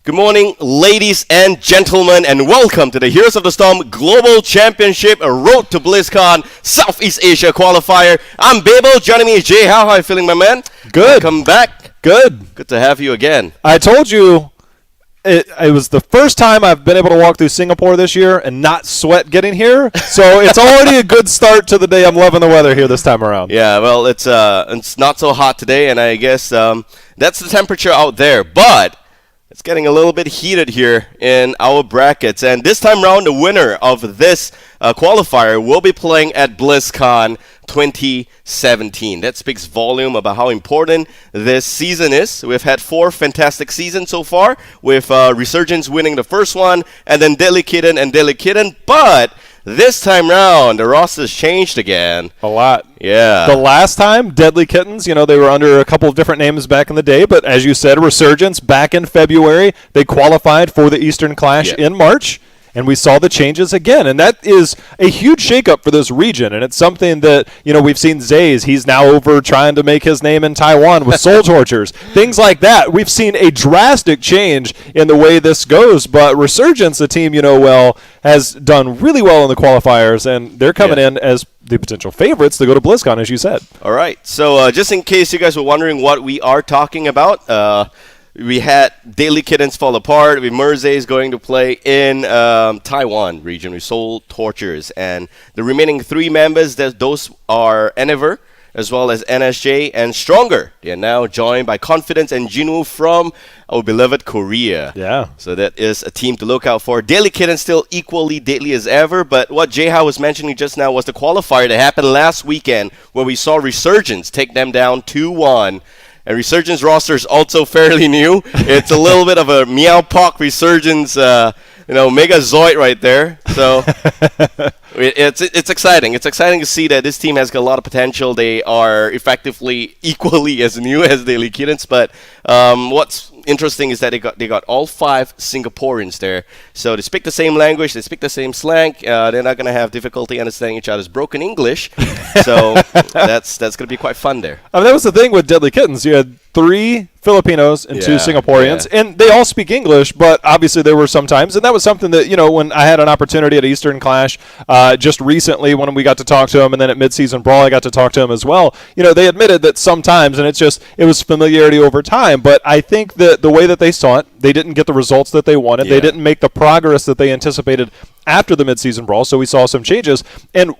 Good morning, ladies and gentlemen, and welcome to the Heroes of the Storm Global Championship Road to BlizzCon Southeast Asia qualifier. I'm Babel, joining me is Jay. How are you feeling, my man? Good. Welcome back. Good. Good to have you again. I told you it was the first time I've been able to walk through Singapore this year and not sweat getting here, so it's already a good start to the day. I'm loving the weather here this time around. Yeah, well, it's not so hot today, and I guess that's the temperature out there, but it's getting a little bit heated here in our brackets. And this time around, the winner of this qualifier will be playing at BlizzCon 2017. That speaks volume about how important this season is. We've had 4 fantastic seasons so far, with Resurgence winning the first one, and then Deadly Kitten and Deadly Kitten. But this time round, the roster's changed again. A lot. Yeah. The last time, Deadly Kittens, they were under a couple of different names back in the day, but as you said, Resurgence back in February, they qualified for the Eastern Clash in March. And we saw the changes again. And that is a huge shakeup for this region. And it's something that, we've seen Zays. He's now over trying to make his name in Taiwan with Soul Tortures. Things like that. We've seen a drastic change in the way this goes. But Resurgence, the team has done really well in the qualifiers. And they're coming in as the potential favorites to go to BlizzCon, as you said. All right. So just in case you guys were wondering what we are talking about, we had Daily Kittens fall apart. We Merzay is going to play in Taiwan region with Soul Tortures. And the remaining 3 members, those are Enever, as well as NSJ and Stronger. They are now joined by Confidence and Jinwoo from our beloved Korea. Yeah. So that is a team to look out for. Daily Kittens still equally deadly as ever, but what Jayha was mentioning just now was the qualifier that happened last weekend, where we saw Resurgence take them down 2-1. And Resurgence roster is also fairly new. It's a little bit of a Meowpox Resurgence, Megazoid right there. So it's exciting. It's exciting to see that this team has got a lot of potential. They are effectively equally as new as Daily Kittens. But what's interesting is that they got all 5 Singaporeans there. So they speak the same language. They speak the same slang. They're not going to have difficulty understanding each other's broken English. So that's going to be quite fun there. I mean, that was the thing with Deadly Kittens. You had 3 Filipinos and 2 Singaporeans, and they all speak English, but obviously there were some times, and that was something that, when I had an opportunity at Eastern Clash just recently when we got to talk to them, and then at Mid-Season Brawl I got to talk to them as well, they admitted that sometimes, and it was familiarity over time, but I think that the way that they saw it, they didn't get the results that they wanted. They didn't make the progress that they anticipated after the Mid-Season Brawl, so we saw some changes, and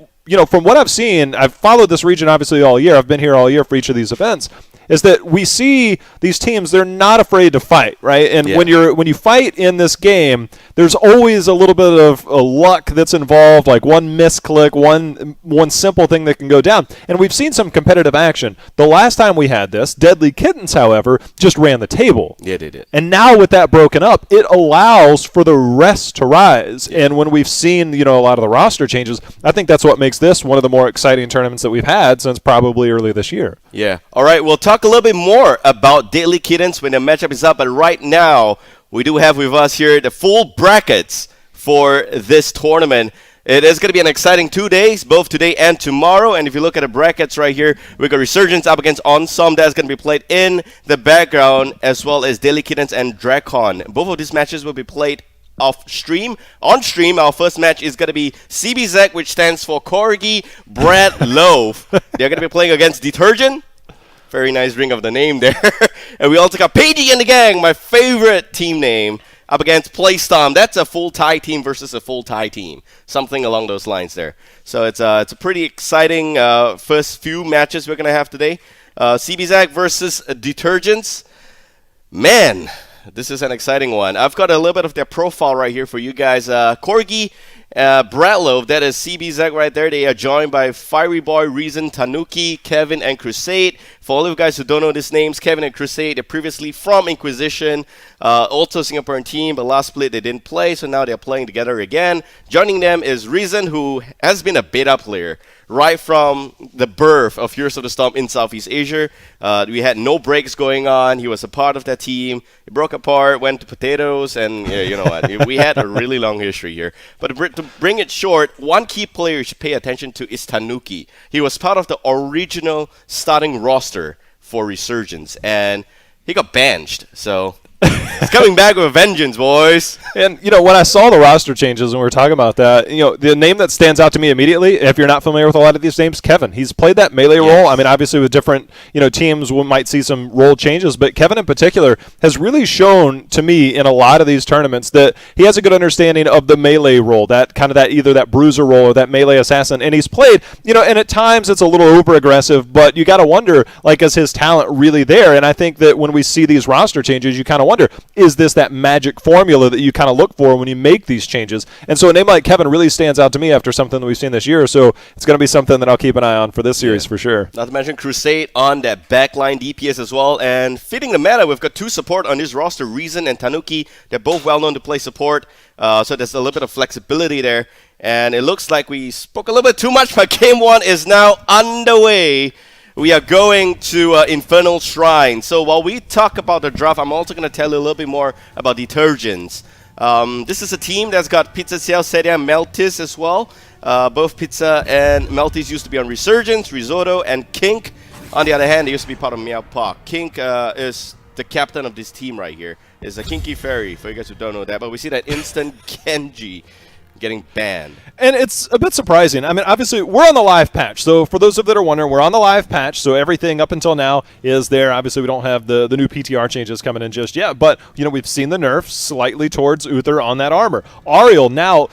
from what I've seen, I've followed this region obviously all year. I've been here all year for each of these events. Is that we see these teams, they're not afraid to fight, right? And when you fight in this game, there's always a little bit of luck that's involved, like one misclick, one simple thing that can go down. And we've seen some competitive action. The last time we had this, Deadly Kittens, however, just ran the table. Yeah, they did. And now with that broken up, it allows for the rest to rise. And when we've seen, a lot of the roster changes, I think that's what makes this one of the more exciting tournaments that we've had since probably early this year. Yeah. All right, we'll talk a little bit more about Deadly Kittens when the matchup is up, but right now we do have with us here the full brackets for this tournament. It is going to be an exciting 2 days, both today and tomorrow. And if you look at the brackets right here, we got Resurgence up against Ensemble. That's going to be played in the background, as well as Deadly Kittens and Drakon. Both of these matches will be played off stream. On stream, our first match is going to be CBZ, which stands for Corgi Breadloaf. They're going to be playing against Detergents. Very nice ring of the name there. And we also got Pagey and the Gang, my favorite team name, up against Playstorm. That's a full Thai team versus a full Thai team. Something along those lines there. So it's a pretty exciting first few matches we're going to have today. CBZ versus Detergents. Man, this is an exciting one. I've got a little bit of their profile right here for you guys. Corgi Breadloaf, that is CBZ right there. They are joined by Fiery Boy, Reason, Tanuki, Kevin, and Crusade. For all of you guys who don't know these names, Kevin and Crusade, they're previously from Inquisition, also Singaporean team, but last split they didn't play, so now they're playing together again. Joining them is Reason, who has been a beta player right from the birth of Heroes of the Storm in Southeast Asia. We had no breaks going on. He was a part of that team. It broke apart, went to potatoes, and you know what? We had a really long history here. But to bring it short, one key player you should pay attention to is Tanuki. He was part of the original starting roster for Resurgence, and he got benched. So It's coming back with a vengeance, boys. And, when I saw the roster changes and we were talking about that, the name that stands out to me immediately, if you're not familiar with a lot of these names, Kevin. He's played that melee role. I mean, obviously with different, teams, we might see some role changes, but Kevin in particular has really shown to me in a lot of these tournaments that he has a good understanding of the melee role, that kind of either that bruiser role or that melee assassin. And he's played, and at times it's a little over aggressive, but you got to wonder, is his talent really there? And I think that when we see these roster changes, you kind of wonder, is this that magic formula that you kind of look for when you make these changes? And so a name like Kevin really stands out to me after something that we've seen this year. So it's going to be something that I'll keep an eye on for this series for sure. Not to mention Crusade on that backline DPS as well. And fitting the meta, we've got 2 support on this roster, Reason and Tanuki. They're both well known to play support. So there's a little bit of flexibility there. And it looks like we spoke a little bit too much, but Game 1 is now underway. We are going to Infernal Shrine. So while we talk about the draft, I'm also going to tell you a little bit more about Detergents. This is a team that's got Pizza, Ciel, Seria, and Meltis as well. Both Pizza and Meltis used to be on Resurgence, Risotto, and Kink. On the other hand, they used to be part of Meow Park. Kink is the captain of this team right here. Is a Kinky Fairy, for you guys who don't know that. But we see that instant Genji getting banned. And it's a bit surprising. I mean, obviously, we're on the live patch. So for those of you that are wondering, we're on the live patch. So everything up until now is there. Obviously, we don't have the new PTR changes coming in just yet. But, we've seen the nerf slightly towards Uther on that armor. Ariel now...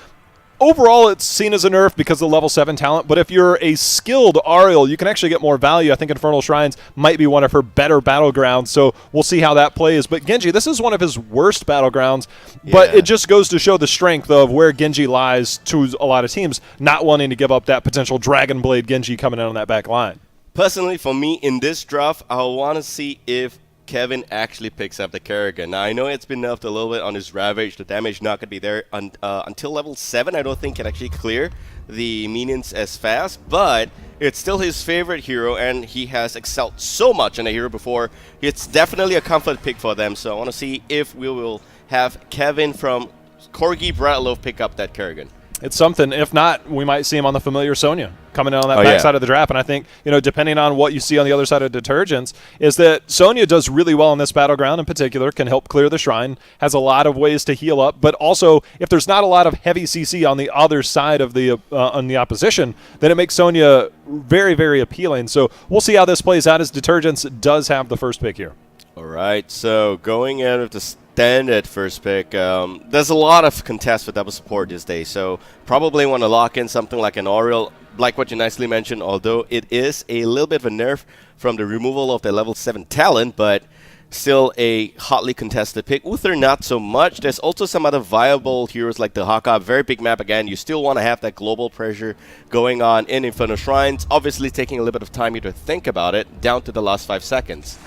Overall, it's seen as a nerf because of the level 7 talent, but if you're a skilled Ariel, you can actually get more value. I think Infernal Shrines might be one of her better battlegrounds, so we'll see how that plays. But Genji, this is one of his worst battlegrounds, but it just goes to show the strength of where Genji lies to a lot of teams, not wanting to give up that potential Dragon Blade Genji coming in on that back line. Personally, for me, in this draft, I want to see if Kevin actually picks up the Kerrigan. Now, I know it's been nerfed a little bit on his Ravage. The damage not going to be there until level 7. I don't think can actually clear the minions as fast, but it's still his favorite hero, and he has excelled so much in a hero before. It's definitely a comfort pick for them, so I want to see if we will have Kevin from Corgi Breadloaf pick up that Kerrigan. It's something. If not, we might see him on the familiar Sonya coming in on that back side of the draft. And I think, depending on what you see on the other side of Detergents, is that Sonya does really well on this battleground in particular, can help clear the shrine, has a lot of ways to heal up. But also, if there's not a lot of heavy CC on the other side of the on the opposition, then it makes Sonya very, very appealing. So we'll see how this plays out as Detergents does have the first pick here. All right, so going in with the standard first pick, there's a lot of contests for double support these days, so probably want to lock in something like an Oriel, like what you nicely mentioned, although it is a little bit of a nerf from the removal of the level 7 talent, but still a hotly contested pick. Uther, not so much. There's also some other viable heroes like the Haka, very big map again. You still want to have that global pressure going on in Infernal Shrines, obviously taking a little bit of time here to think about it, down to the last 5 seconds.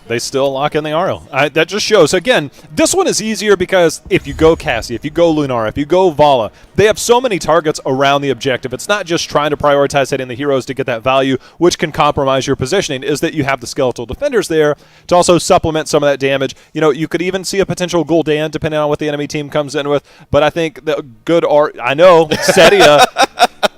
They still lock in the Ariel. That just shows. Again, this one is easier because if you go Cassie, if you go Lunara, if you go Vala, they have so many targets around the objective. It's not just trying to prioritize hitting the heroes to get that value, which can compromise your positioning, is that you have the skeletal defenders there to also supplement some of that damage. You could even see a potential Gul'dan depending on what the enemy team comes in with. But I think the good I know, Seria...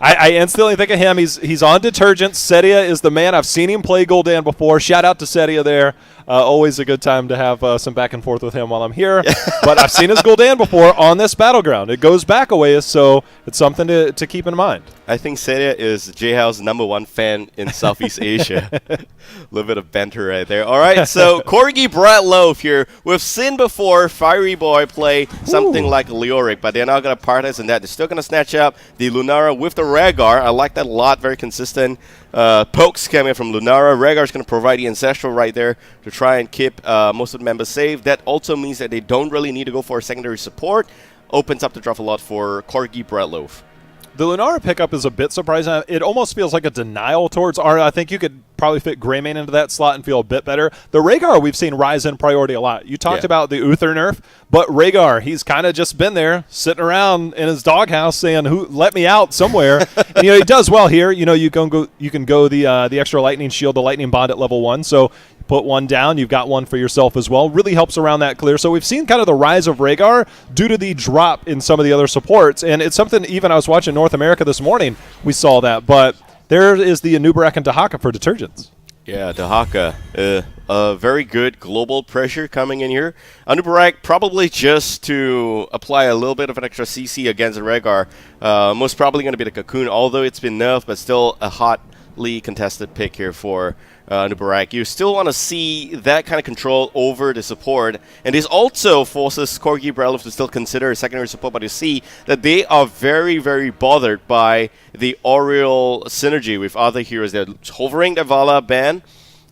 I instantly think of him. He's on Detergents. Seria is the man. I've seen him play Gul'dan before. Shout out to Seria there. Always a good time to have some back and forth with him while I'm here. But I've seen his Gul'dan before on this battleground. It goes back a ways, so it's something to keep in mind. I think Seria is J-How's #1 fan in Southeast Asia. A little bit of banter right there. All right, so Corgi Breadloaf here. We've seen before Fiery Boy play something like Leoric, but they're not going to partisan in that. They're still going to snatch up the Lunara with the Rhaegar. I like that a lot. Very consistent pokes coming from Lunara. Rhaegar is going to provide the Ancestral right there to try and keep most of the members safe. That also means that they don't really need to go for a secondary support. Opens up the draft a lot for Corgi Breadloaf. The Lunara pickup is a bit surprising. It almost feels like a denial towards Arya. I think you could probably fit Greymane into that slot and feel a bit better. The Rhaegar we've seen rise in priority a lot. You talked about the Uther nerf, but Rhaegar, he's kind of just been there, sitting around in his doghouse saying, "Who let me out somewhere?" And he does well here. You can go the extra lightning shield, the lightning bond at level 1. So put one down, you've got one for yourself as well. Really helps around that clear. So we've seen kind of the rise of Rhaegar due to the drop in some of the other supports. And it's something, even I was watching North America this morning, we saw that. But there is the Anubarak and Dahaka for Detergents. Yeah, Dahaka. A very good global pressure coming in here. Anubarak probably just to apply a little bit of an extra CC against the Rhaegar. Most probably going to be the Cocoon, although it's been nerfed, but still a hotly contested pick here for Anubarak. You still want to see that kind of control over the support. And this also forces Corgi Breadloaf to still consider a secondary support, but you see that they are very, very bothered by the Oriole synergy with other heroes. They're hovering the Vala ban.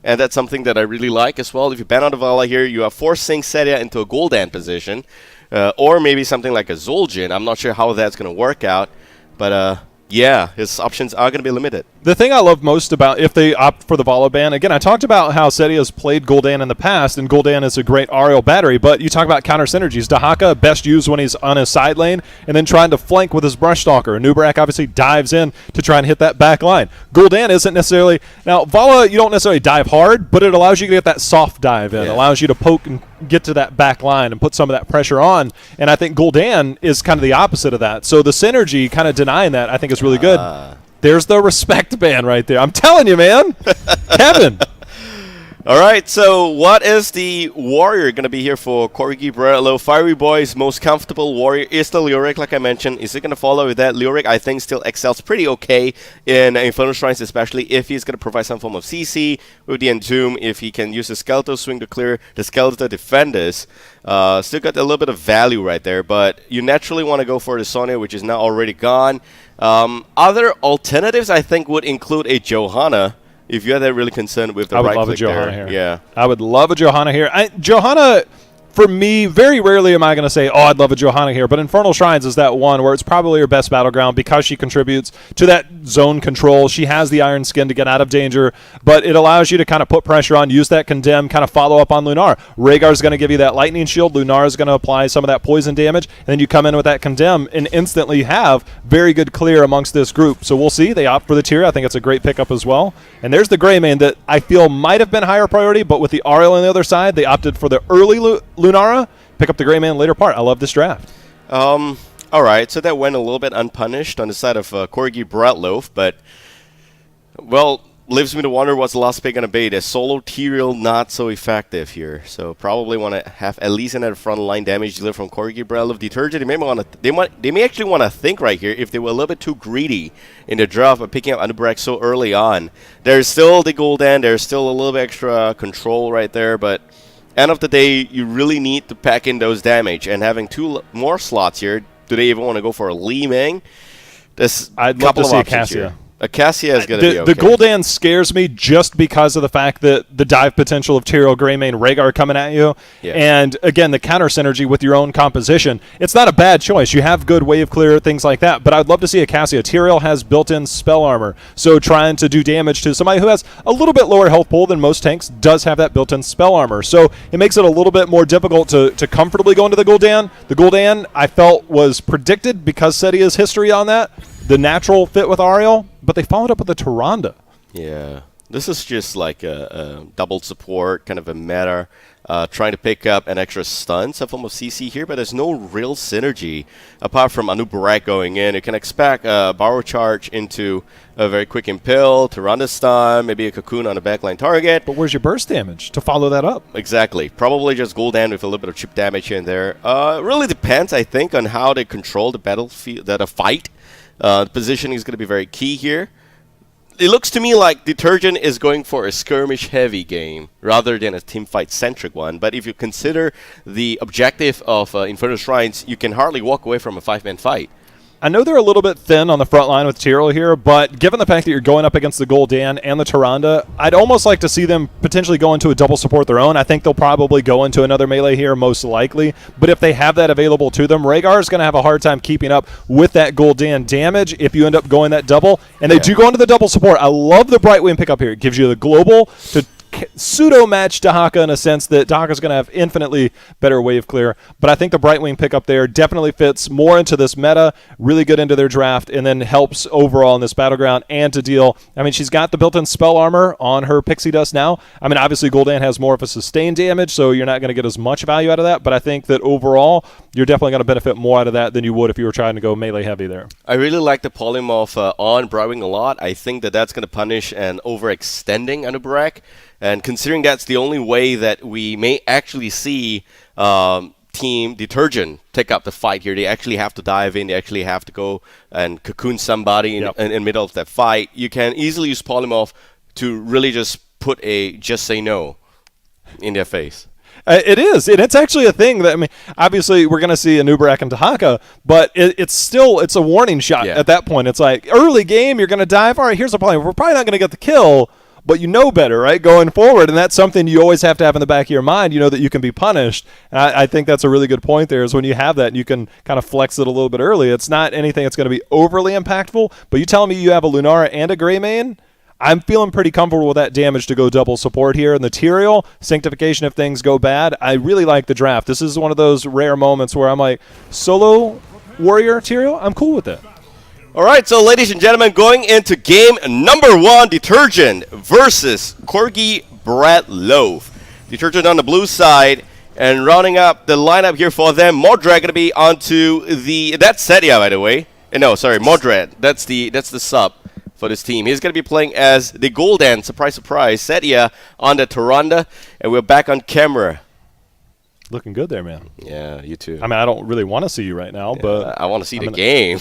And that's something that I really like as well. If you ban out the Vala here, you are forcing Seria into a Gul'dan position. Or maybe something like a Zul'jin. I'm not sure how that's going to work out. But yeah, his options are going to be limited. The thing I love most about if they opt for the Vala ban, again, I talked about how Setia's played Gul'dan in the past, and Gul'dan is a great Ariel battery, but you talk about counter synergies. Dahaka, best used when he's on his side lane, and then trying to flank with his Brush Stalker. Anubarak obviously dives in to try and hit that back line. Gul'dan isn't necessarily... Now, Vala, you don't necessarily dive hard, but it allows you to get that soft dive in. It allows you to poke and get to that back line and put some of that pressure on, and I think Gul'dan is kind of the opposite of that. So the synergy, kind of denying that, I think is really good. There's the respect ban right there. I'm telling you, man. Kevin. All right, so what is the warrior going to be here for Corgi Breadloaf? Fiery Boy's most comfortable warrior is the Lyric, like I mentioned. Is it going to follow with that? Lyric, I think, still excels pretty okay in Infernal Shrines, especially if he's going to provide some form of CC with the Entomb, if he can use the Skeletal Swing to clear the Skeletal Defenders. Still got a little bit of value right there, but you naturally want to go for the Sonya, which is now already gone. Other alternatives, I think, would include a Johanna. If you're that really concerned with the right click there. I would love a Johanna here. Yeah. I would love a Johanna here. Johanna, for me, very rarely am I going to say, oh, I'd love a Johanna here. But Infernal Shrines is that one where it's probably her best battleground because she contributes to that zone control. She has the Iron Skin to get out of danger, but it allows you to kind of put pressure on, use that Condemn, kind of follow up on Lunar. Rhaegar's going to give you that Lightning Shield. Lunar is going to apply some of that poison damage. And then you come in with that Condemn and instantly have very good clear amongst this group. So we'll see. They opt for the tier. I think it's a great pickup as well. And there's the Greymane that I feel might have been higher priority, but with the Ariel on the other side, they opted for the early Lunara, pick up the Greymane later part. I love this draft. All right, so that went a little bit unpunished on the side of Corgi Breadloaf, but, well, leaves me to wonder what's the last pick going to be. The solo Tyrael not so effective here, so probably want to have at least another front line damage dealer from Corgi Breadloaf. Detergent, they may actually want to think right here if they were a little bit too greedy in the draft by picking up Anubarak so early on. There's still the Gul'dan, there's still a little bit extra control right there, but end of the day, you really need to pack in those damage, and having two more slots here, do they even want to go for a Li Ming? I'd love to see a Cassia. A Cassia is going to be okay. The Gul'dan scares me just because of the fact that the dive potential of Tyrael, Greymane, Rhaegar coming at you. Yeah. And, again, the counter synergy with your own composition. It's not a bad choice. You have good wave clear, things like that. But I'd love to see a Cassia. Tyrael has built-in spell armor. So trying to do damage to somebody who has a little bit lower health pool than most tanks does have that built-in spell armor. So it makes it a little bit more difficult to comfortably go into the Gul'dan. The Gul'dan, I felt, was predicted because Setia's history on that. The natural fit with Ariel, but they followed up with a Tyrande. Yeah. This is just like a double support, kind of a meta, trying to pick up an extra stun, some form of CC here, but there's no real synergy apart from Anubarak going in. You can expect a Borrow Charge into a very quick Impale, Tyrande stun, maybe a Cocoon on a backline target. But where's your burst damage to follow that up? Exactly. Probably just Gul'dan with a little bit of chip damage here and there. It really depends, I think, on how they control the battlefield, the fight. The positioning is going to be very key here. It looks to me like Detergent is going for a skirmish-heavy game rather than a teamfight-centric one. But if you consider the objective of Infernal Shrines, you can hardly walk away from a 5-man fight. I know they're a little bit thin on the front line with Tyrael here, but given the fact that you're going up against the Gul'dan and the Tyrande, I'd almost like to see them potentially go into a double support their own. I think they'll probably go into another melee here, most likely. But if they have that available to them, Rhaegar is going to have a hard time keeping up with that Gul'dan damage if you end up going that double. And they do go into the double support. I love the Brightwing pickup here. It gives you the global to pseudo-match Dahaka in a sense that Dahaka's going to have infinitely better wave clear. But I think the Brightwing pickup there definitely fits more into this meta, really good into their draft, and then helps overall in this battleground and to deal. I mean, she's got the built-in spell armor on her Pixie Dust now. I mean, obviously Gul'dan has more of a sustained damage, so you're not going to get as much value out of that. But I think that overall, you're definitely going to benefit more out of that than you would if you were trying to go melee heavy there. I really like the polymorph on Brightwing a lot. I think that that's going to punish an overextending Anubarak. And considering that's the only way that we may actually see Team Detergent take up the fight here, they actually have to dive in, they actually have to go and cocoon somebody in the middle of that fight. You can easily use polymorph to really just put a just say no in their face. It is, and it's actually a thing that, I mean, obviously we're going to see Anubarak and Dahaka, but it's a warning shot at that point. It's like, early game, you're going to dive. All right, here's the problem. We're probably not going to get the kill, but you know better, right, going forward, and that's something you always have to have in the back of your mind. You know that you can be punished. And I think that's a really good point there, is when you have that and you can kind of flex it a little bit early. It's not anything that's going to be overly impactful, but you tell me you have a Lunara and a Greymane, I'm feeling pretty comfortable with that damage to go double support here. And the Tyrael, Sanctification if things go bad, I really like the draft. This is one of those rare moments where I'm like, solo warrior Tyrael, I'm cool with it. All right, so ladies and gentlemen, going into game number 1, Detergent versus Corgi Breadloaf. Detergent on the blue side, and rounding up the lineup here for them, Modred going to be onto the... That's Setia, by the way. No, sorry, Modred. That's the sub for this team. He's going to be playing as the Gul'dan, surprise, surprise, Setia on the Tyrande, and we're back on camera. Looking good there, man. Yeah, you too. I mean, I don't really want to see you right now, but... I want to see the game.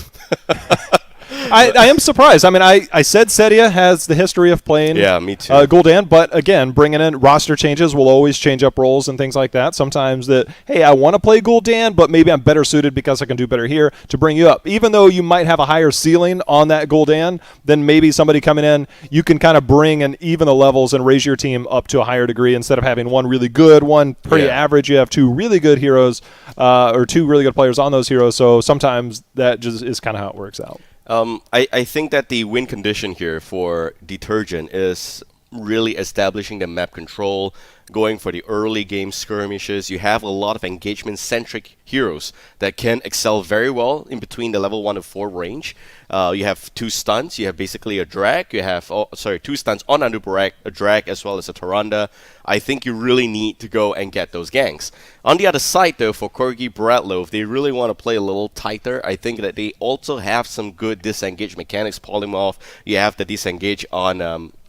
I am surprised. I mean, I said Setia has the history of playing me too. Gul'dan, but again, bringing in roster changes will always change up roles and things like that. Sometimes that, hey, I want to play Gul'dan, but maybe I'm better suited because I can do better here to bring you up. Even though you might have a higher ceiling on that Gul'dan, then maybe somebody coming in, you can kind of bring and even the levels and raise your team up to a higher degree. Instead of having one really good, one pretty average, you have two really good heroes or two really good players on those heroes. So sometimes that just is kind of how it works out. I think that the win condition here for Detergent is really establishing the map control, going for the early game skirmishes. You have a lot of engagement-centric heroes that can excel very well in between the level 1 and 4 range. You have 2 stuns. You have basically a drag. You have 2 stuns on Anubarak, a drag, as well as a Tyrande. I think you really need to go and get those ganks. On the other side, though, for Corgi Breadloaf, they really want to play a little tighter. I think that they also have some good disengage mechanics. Polymorph, you have the disengage on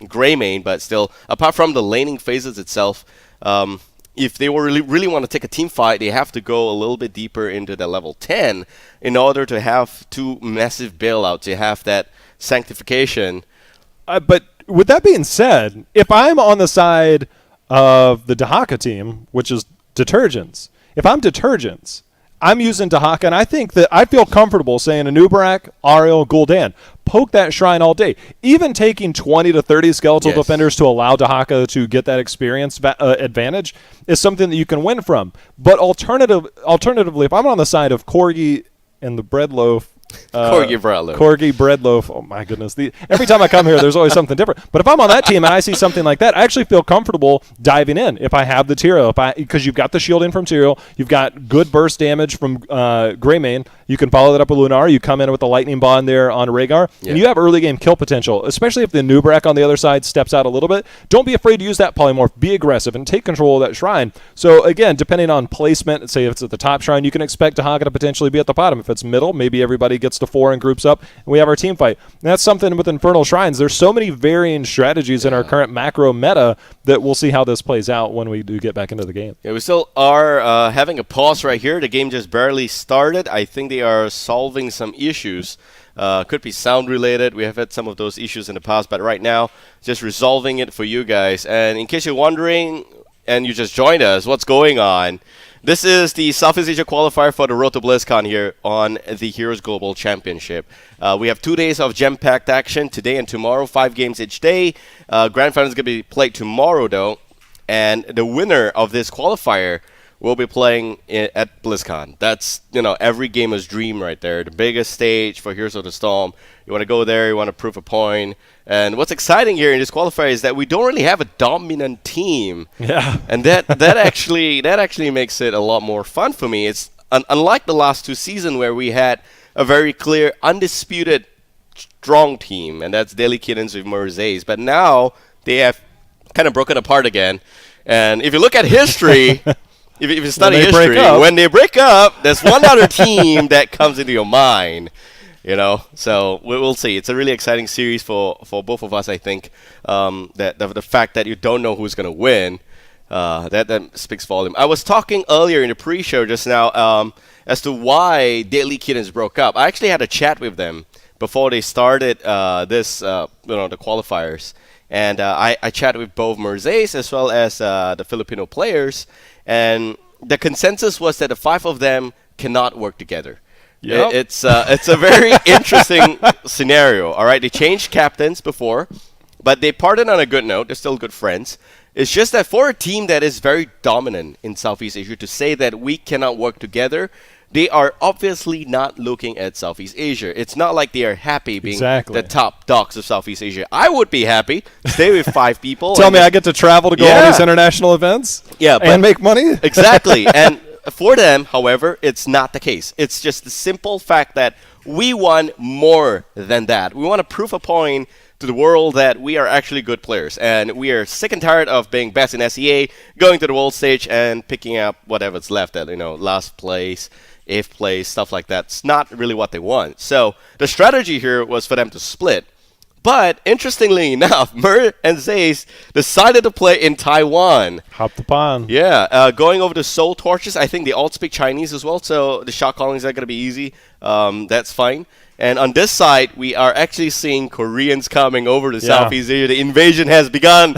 Greymane, but still, apart from the laning phases itself, if they really want to take a team fight, they have to go a little bit deeper into the level 10 in order to have 2 massive bailouts. You have that sanctification. But with that being said, if I'm on the side of the Dahaka team, which is Detergents, if I'm Detergents, I'm using Dahaka, and I think that I feel comfortable saying Anubarak, Ariel, Gul'dan. Poke that shrine all day. Even taking 20 to 30 skeletal defenders to allow Dahaka to get that experience advantage is something that you can win from. But alternatively, if I'm on the side of Corgi and the Breadloaf, Corgi Breadloaf. Corgi Breadloaf. Oh my goodness! Every time I come here, there's always something different. But if I'm on that team and I see something like that, I actually feel comfortable diving in. If I have the Tyrael, because you've got the shielding from Tyrael, you've got good burst damage from Greymane. You can follow that up with Lunar. You come in with the lightning bond there on Rhaegar, and you have early game kill potential. Especially if the Anubarak on the other side steps out a little bit. Don't be afraid to use that polymorph. Be aggressive and take control of that shrine. So again, depending on placement, say if it's at the top shrine, you can expect Dahaka to potentially be at the bottom. If it's middle, maybe everybody gets to 4 and groups up, and we have our team fight. And that's something with Infernal Shrines. There's so many varying strategies in our current macro meta that we'll see how this plays out when we do get back into the game. Yeah, we still are having a pause right here. The game just barely started. I think they are solving some issues. Could be sound related. We have had some of those issues in the past, but right now, just resolving it for you guys. And in case you're wondering, and you just joined us, what's going on? This is the Southeast Asia qualifier for the Road to BlizzCon here on the Heroes Global Championship. We have 2 days of gem-packed action, today and tomorrow, 5 games each day. Grand Final is going to be played tomorrow, though, and the winner of this qualifier will be playing at BlizzCon. That's, every gamer's dream right there. The biggest stage for Heroes of the Storm. You want to go there. You want to prove a point. And what's exciting here in this qualifier is that we don't really have a dominant team. Yeah. And that actually makes it a lot more fun for me. It's unlike the last 2 seasons where we had a very clear, undisputed, strong team, and that's Daily Kittens with Mercedes. But now they have kind of broken apart again. And if you look at history, if you study history, when they break up, there's one other team that comes into your mind. So we'll see. It's a really exciting series for both of us, I think. That the fact that you don't know who's going to win, that speaks volume. I was talking earlier in the pre-show just now as to why Deadly Kittens broke up. I actually had a chat with them before they started the qualifiers. And I chatted with both Mercedes as well as the Filipino players. And the consensus was that the 5 of them cannot work together. Yep. It's a very interesting scenario. All right, they changed captains before, but they parted on a good note. They're still good friends. It's just that for a team that is very dominant in Southeast Asia, to say that we cannot work together, they are obviously not looking at Southeast Asia. It's not like they are happy being the top dogs of Southeast Asia. I would be happy. Stay with 5 people. Tell me I get to travel to go to all these international events? Yeah, and make money? Exactly. And for them, however, it's not the case. It's just the simple fact that we want more than that. We want to prove a point to the world that we are actually good players. And we are sick and tired of being best in SEA, going to the world stage and picking up whatever's left at, last place, 8th place, stuff like that. It's not really what they want. So the strategy here was for them to split. But interestingly enough, Mer and Zays decided to play in Taiwan. Hop the pond. Yeah, going over to Seoul Torches. I think they all speak Chinese as well, so the shot calling is not going to be easy. That's fine. And on this side, we are actually seeing Koreans coming over to Southeast Asia. The invasion has begun.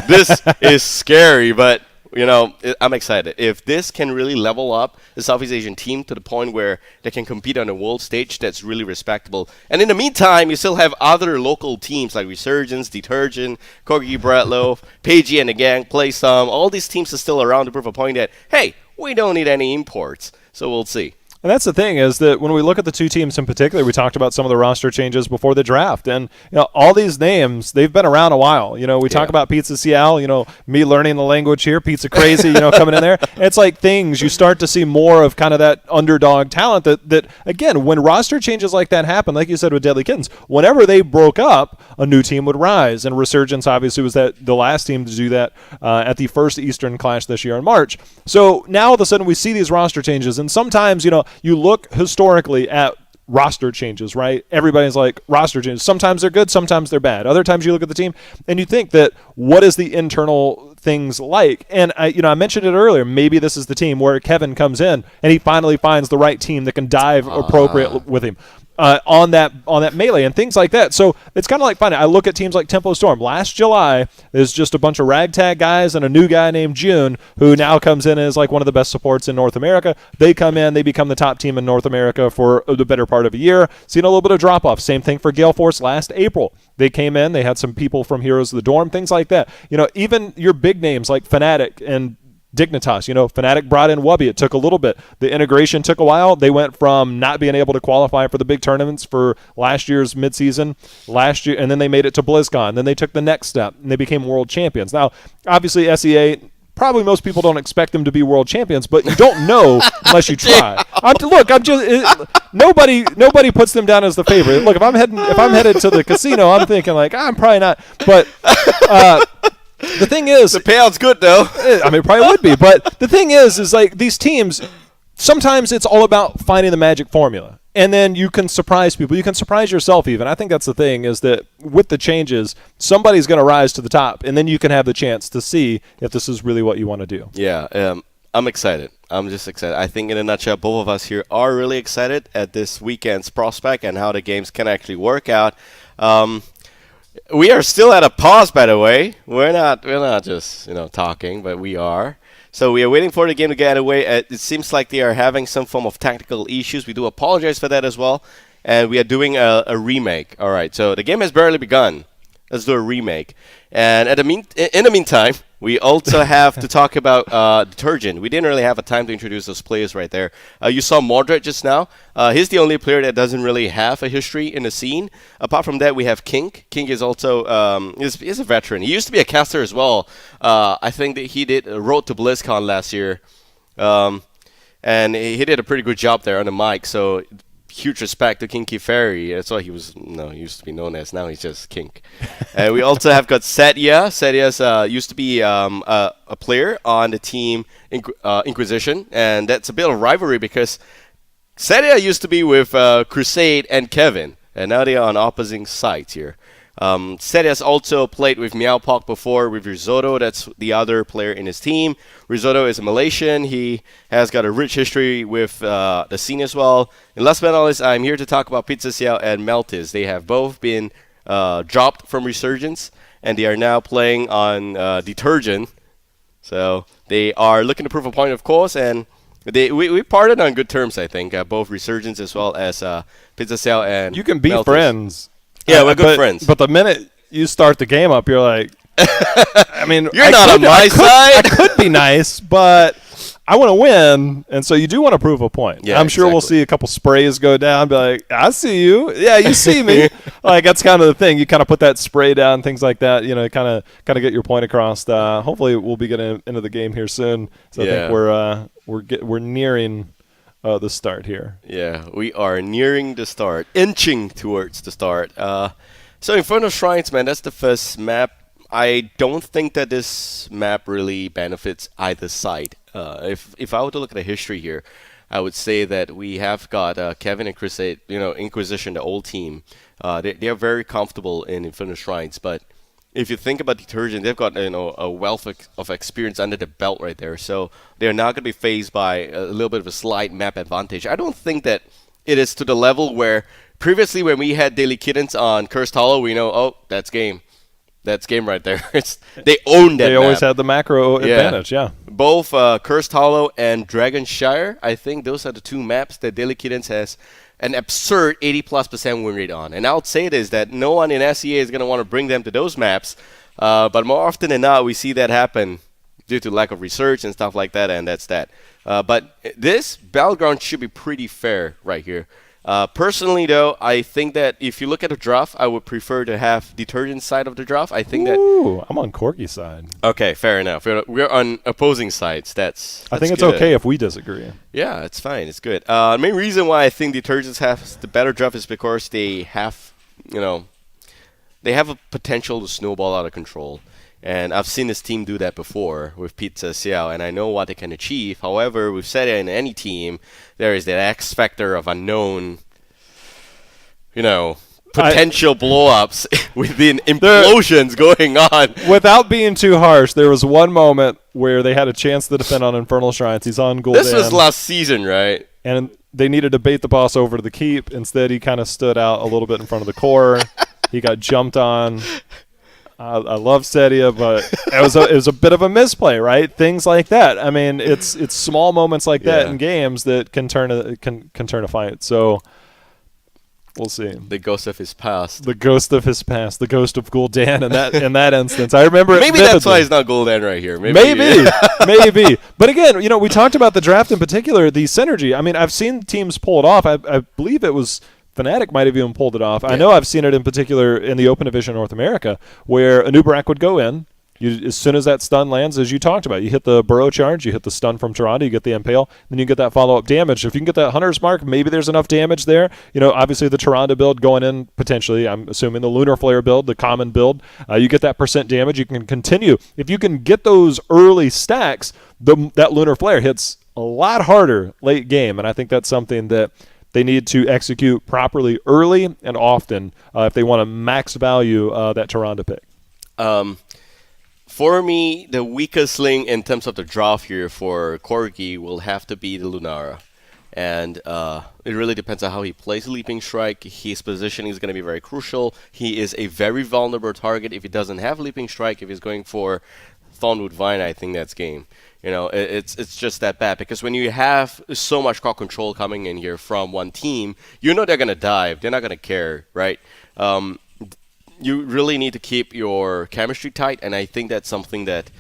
This is scary, but I'm excited. If this can really level up the Southeast Asian team to the point where they can compete on the world stage, that's really respectable. And in the meantime, you still have other local teams like Resurgence, Detergent, Corgi, Breadloaf, Pagey and the gang, Play Some. All these teams are still around to prove a point that, hey, we don't need any imports. So we'll see. And that's the thing is that when we look at the 2 teams in particular, we talked about some of the roster changes before the draft. And, all these names, they've been around a while. We talk about Pizza CL, me learning the language here, Pizza Crazy, coming in there. It's like things you start to see more of kind of that underdog talent that, again, when roster changes like that happen, like you said with Deadly Kittens, whenever they broke up, a new team would rise. And Resurgence obviously was the last team to do that at the first Eastern Clash this year in March. So now all of a sudden we see these roster changes. And sometimes, you look historically at roster changes, right? Everybody's like, roster changes. Sometimes they're good, sometimes they're bad. Other times you look at the team and you think that what is the internal things like? And I mentioned it earlier. Maybe this is the team where Kevin comes in and he finally finds the right team that can dive appropriate with him. On that melee and things like that. So it's kind of like fun. I look at teams like Tempo Storm. Last July, there's just a bunch of ragtag guys and a new guy named June who now comes in as like one of the best supports in North America. They come in, they become the top team in North America for the better part of a year. Seen a little bit of drop-off. Same thing for Gale Force last April. They came in, they had some people from Heroes of the Dorm, things like that. Even your big names like Fnatic and Dignitas, Fnatic brought in Wubby. It took a little bit. The integration took a while. They went from not being able to qualify for the big tournaments for last year's midseason, and then they made it to Blizzcon. Then they took the next step, and they became world champions. Now, obviously, SEA, probably most people don't expect them to be world champions, but you don't know unless you try. Nobody puts them down as the favorite. Look, if I'm headed to the casino, I'm thinking like, I'm probably not. But the thing is, the payout's good though. I mean, it probably would be. But the thing is like these teams, sometimes it's all about finding the magic formula. And then you can surprise people. You can surprise yourself even. I think that's the thing is that with the changes, somebody's going to rise to the top. And then you can have the chance to see if this is really what you want to do. Yeah, I'm excited. I'm just excited. I think in a nutshell, both of us here are really excited at this weekend's prospect and how the games can actually work out. We are still at a pause, by the way. We're not just talking, but we are. So we are waiting for the game to get away. It seems like they are having some form of technical issues. We do apologize for that as well. And we are doing a remake. All right. So the game has barely begun. Let's do a remake. And in the meantime, We also have to talk about Detergent. We didn't really have a time to introduce those players right there. You saw Mordred just now. He's the only player that doesn't really have a history in the scene. Apart from that, we have Kink. Kink is also is a veteran. He used to be a caster as well. I think that he did Road to BlizzCon last year. And he did a pretty good job there on the mic, so huge respect to Kinky Fairy. That's what he used to be known as. Now he's just Kink. And we also have got Satya. Satya's used to be a player on the team Inquisition, and that's a bit of rivalry because Satya used to be with Crusade and Kevin, and now they are on opposing sides here. Satya's also played with Meowpoke before with Risotto. That's the other player in his team. Risotto is a Malaysian. He has got a rich history with the scene as well. And last but not least, I'm here to talk about Pizza Xiao and Meltis. They have both been dropped from Resurgence, and they are now playing on Detergent. So they are looking to prove a point, of course, and we parted on good terms, I think. Both Resurgence as well as Pizza Xiao and You can be Meltis. friends. Yeah, we're good friends. But the minute you start the game up, you're like, I mean, you're not on my side. I could be nice, but I want to win, and so you do want to prove a point. Yeah, I'm sure we'll see a couple sprays go down, be like, I see you. Yeah, you see me. Like, that's kind of the thing. You kind of put that spray down, things like that, kind of get your point across. Hopefully we'll be getting into the game here soon. So I think we're nearing the start here. Yeah, we are nearing the start, inching towards the start. So Infernal Shrines, man, that's the first map. I don't think that this map really benefits either side. If I were to look at the history here, I would say that we have got Kevin and Crusade, Inquisition, the old team. They are very comfortable in Infernal Shrines, but if you think about Detergent, they've got a wealth of experience under the belt right there, so they're not going to be faced by a little bit of a slight map advantage. I don't think that it is to the level where previously when we had Daily Kittens on Cursed Hollow, we know, oh, that's game. That's game right there. They own that They always had the macro advantage, yeah. Both Cursed Hollow and Dragonshire, I think those are the two maps that Daily Kittens has an absurd 80+% win rate on. And I would say this, that no one in SEA is going to want to bring them to those maps, but more often than not, we see that happen due to lack of research and stuff like that, and that's that. But this Battleground should be pretty fair right here. Personally, though, I think that if you look at the draft, I would prefer to have Detergent side of the draft. I think I'm on Corgi side. Okay, fair enough. We're on opposing sides. That's I think it's good. okay if we disagree. Yeah, it's fine. It's good. The main reason why I think Detergents have the better draft is because they have, they have a potential to snowball out of control. And I've seen this team do that before with Pizza Xiao, and I know what they can achieve. However, we've said it in any team, there is that X factor of unknown, potential blow-ups within implosions going on. Without being too harsh, there was one moment where they had a chance to defend on Infernal Shrines. He's on Gul'dan. This was last season, right? And they needed to bait the boss over to the keep. Instead, he kind of stood out a little bit in front of the core. He got jumped on. I love Sedia, but it was a bit of a misplay, right? Things like that. I mean, it's small moments like that in games that can turn a fight. So we'll see. The ghost of his past. The ghost of his past. The ghost of Gul'dan in that instance. I remember maybe it that's why he's not Gul'dan right here. Maybe. But again, we talked about the draft in particular, the synergy. I mean, I've seen teams pull it off. I believe it was Fnatic might have even pulled it off. Yeah. I know I've seen it in particular in the Open Division North America, where Anubarak would go in. As soon as that stun lands, as you talked about, you hit the burrow charge, you hit the stun from Tyrande, you get the impale, then you get that follow-up damage. If you can get that Hunter's Mark, maybe there's enough damage there. Obviously the Tyrande build going in, potentially, I'm assuming the Lunar Flare build, the common build, you get that % damage, you can continue. If you can get those early stacks, that Lunar Flare hits a lot harder late game, and I think that's something that they need to execute properly early and often if they want to max value that Tyrande pick. For me, the weakest link in terms of the draft here for Corgi will have to be the Lunara. And it really depends on how he plays Leaping Strike. His positioning is going to be very crucial. He is a very vulnerable target if he doesn't have Leaping Strike. If he's going for Thornwood Vine, I think that's game. It's just that bad, because when you have so much crowd control coming in here from one team, they're going to dive. They're not going to care, right? You really need to keep your chemistry tight, and I think that's something that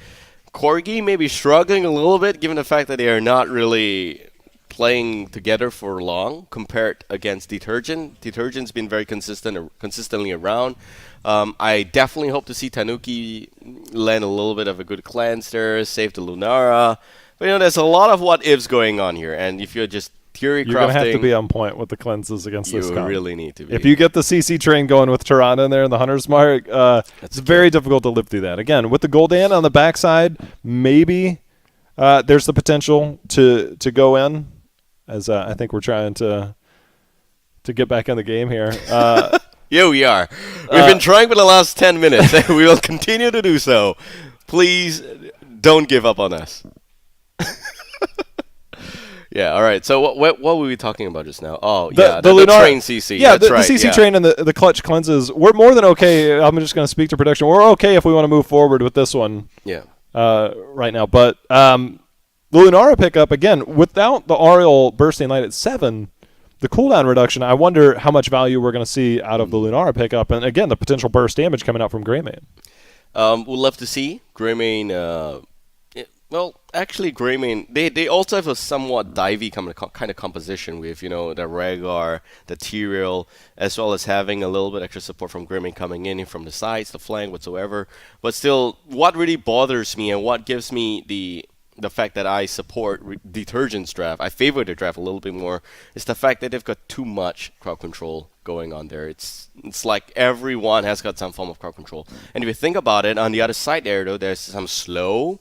Corgi may be struggling a little bit, given the fact that they are not really playing together for long compared against Detergent. Detergent's been very consistently around. I definitely hope to see Tanuki land a little bit of a good cleanse there, save the Lunara. But there's a lot of what ifs going on here, and if you're just theory crafting, you're gonna have to be on point with the cleanses against this comp. You really need to be. If you get the CC train going with Tyrande in there and the Hunter's Mark, it's very difficult to live through that. Again, with the Gul'dan on the backside, maybe there's the potential to go in. As I think we're trying to get back in the game here. Yeah, we are. We've been trying for the last 10 minutes, and we will continue to do so. Please don't give up on us. Yeah, all right. So what were we talking about just now? Oh, the train CC. Yeah, that's right. The CC train and the clutch cleanses. We're more than okay. I'm just going to speak to production. We're okay if we want to move forward with this one. Yeah. Right now, but the Lunara pickup again without the Auriel bursting light at 7. The cooldown reduction, I wonder how much value we're going to see out of the Lunara pickup. And again, the potential burst damage coming out from Greymane. We'll love to see Greymane. Well, actually, Greymane, they also have a somewhat divey kind of composition with, the Rhaegar, the Tyrael, as well as having a little bit extra support from Greymane coming in from the sides, the flank, whatsoever. But still, what really bothers me and what gives me the fact that I support Detergents draft, I favor the draft a little bit more, is the fact that they've got too much crowd control going on there. It's like everyone has got some form of crowd control. And if you think about it, on the other side there, though, there's some slow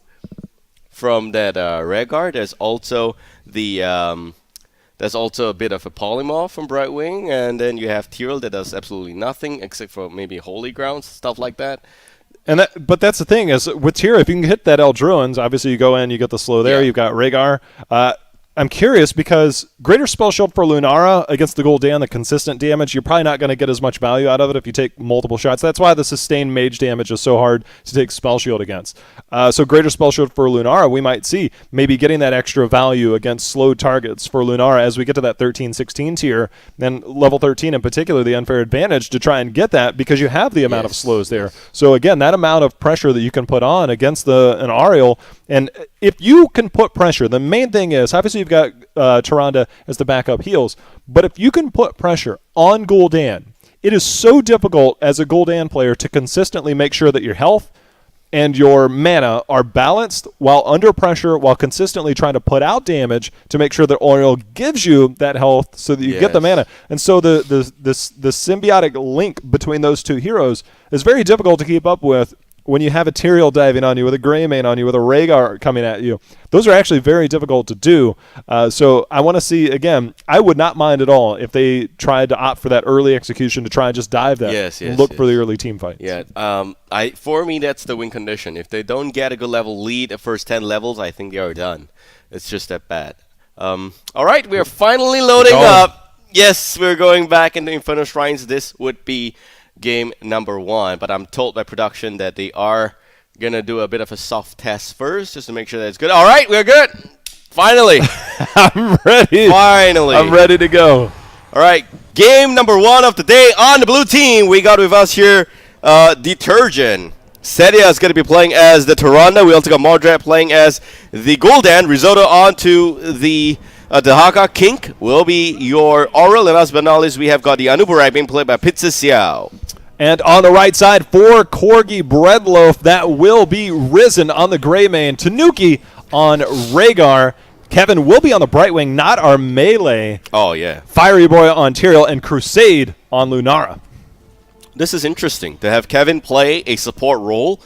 from that Rhaegar. There's also there's also a bit of a polymorph from Brightwing, and then you have Tyrael that does absolutely nothing except for maybe Holy Grounds, stuff like that. But that's the thing is with Tyrael, if you can hit that Eldruins, obviously you go in, you get the slow there, you've got Rhaegar. I'm curious because greater spell shield for Lunara against the Gul'dan, the consistent damage, you're probably not going to get as much value out of it if you take multiple shots. That's why the sustained mage damage is so hard to take spell shield against. So greater spell shield for Lunara, we might see maybe getting that extra value against slow targets for Lunara as we get to that 13-16 tier, and level 13 in particular, the unfair advantage to try and get that because you have the amount of slows there. So again, that amount of pressure that you can put on against an Auriel, and if you can put pressure, the main thing is, obviously you've got Tyrande as the backup heals, but if you can put pressure on Gul'dan, it is so difficult as a Gul'dan player to consistently make sure that your health and your mana are balanced while under pressure, while consistently trying to put out damage to make sure that Auriel gives you that health so that you get the mana. And so the symbiotic link between those two heroes is very difficult to keep up with when you have a Tyrael diving on you, with a Greymane on you, with a Rhaegar coming at you. Those are actually very difficult to do. So I want to see, again, I would not mind at all if they tried to opt for that early execution to try and just dive that and look for the early team fights. Yeah, for me, that's the win condition. If they don't get a good level lead the first 10 levels, I think they are done. It's just that bad. All right, we are finally loading up. Yes, we're going back into Inferno Shrines. This would be game number 1, but I'm told by production that they are going to do a bit of a soft test first just to make sure that it's good. All right, we're good. Finally. I'm ready. Finally. I'm ready to go. All right, game number 1 of the day on the blue team. We got with us here Detergent. Sedia is going to be playing as the Tyrande. We also got Mordred playing as the Gul'dan. Risotto onto the Haka. Kink will be your Auriel, and last but not least, we have got the Anubarak being played by Pizza Xiao. And on the right side for Corgi Breadloaf, that will be Risen on the Greymane. Tanuki on Rhaegar. Kevin will be on the Brightwing, not our melee. Oh, yeah. Fiery Boy on Tyrael, and Crusade on Lunara. This is interesting to have Kevin play a support role.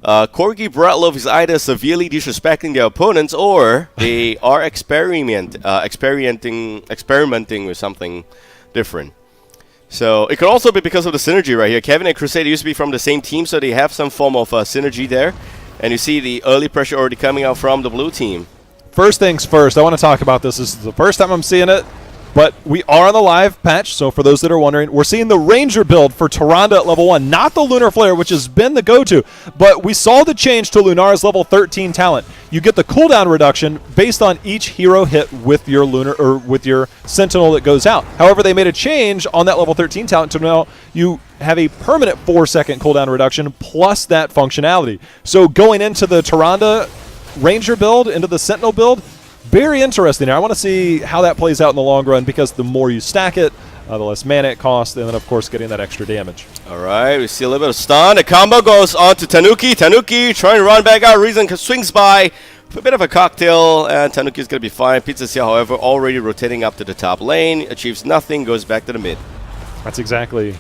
Corgi Breadloaf is either severely disrespecting their opponents or they are experimenting with something different. So it could also be because of the synergy right here. Kevin and Crusade used to be from the same team, so they have some form of synergy there. And you see the early pressure already coming out from the blue team. First things first, I want to talk about this. This is the first time I'm seeing it. But we are on the live patch, so for those that are wondering, we're seeing the Ranger build for Tyrande at level 1, not the Lunar Flare, which has been the go-to. But we saw the change to Lunara's level 13 talent. You get the cooldown reduction based on each hero hit with your Lunar or with your Sentinel that goes out. However, they made a change on that level 13 talent to now you have a permanent 4-second cooldown reduction plus that functionality. So going into the Tyrande Ranger build, into the Sentinel build, very interesting. I want to see how that plays out in the long run, because the more you stack it, the less mana it costs, and then, of course, getting that extra damage. All right, we see a little bit of stun. The combo goes on to Tanuki. Tanuki trying to run back out. Reason swings by. A bit of a cocktail, and Tanuki is going to be fine. Pizza's here, however, already rotating up to the top lane. Achieves nothing, goes back to the mid. That's exactly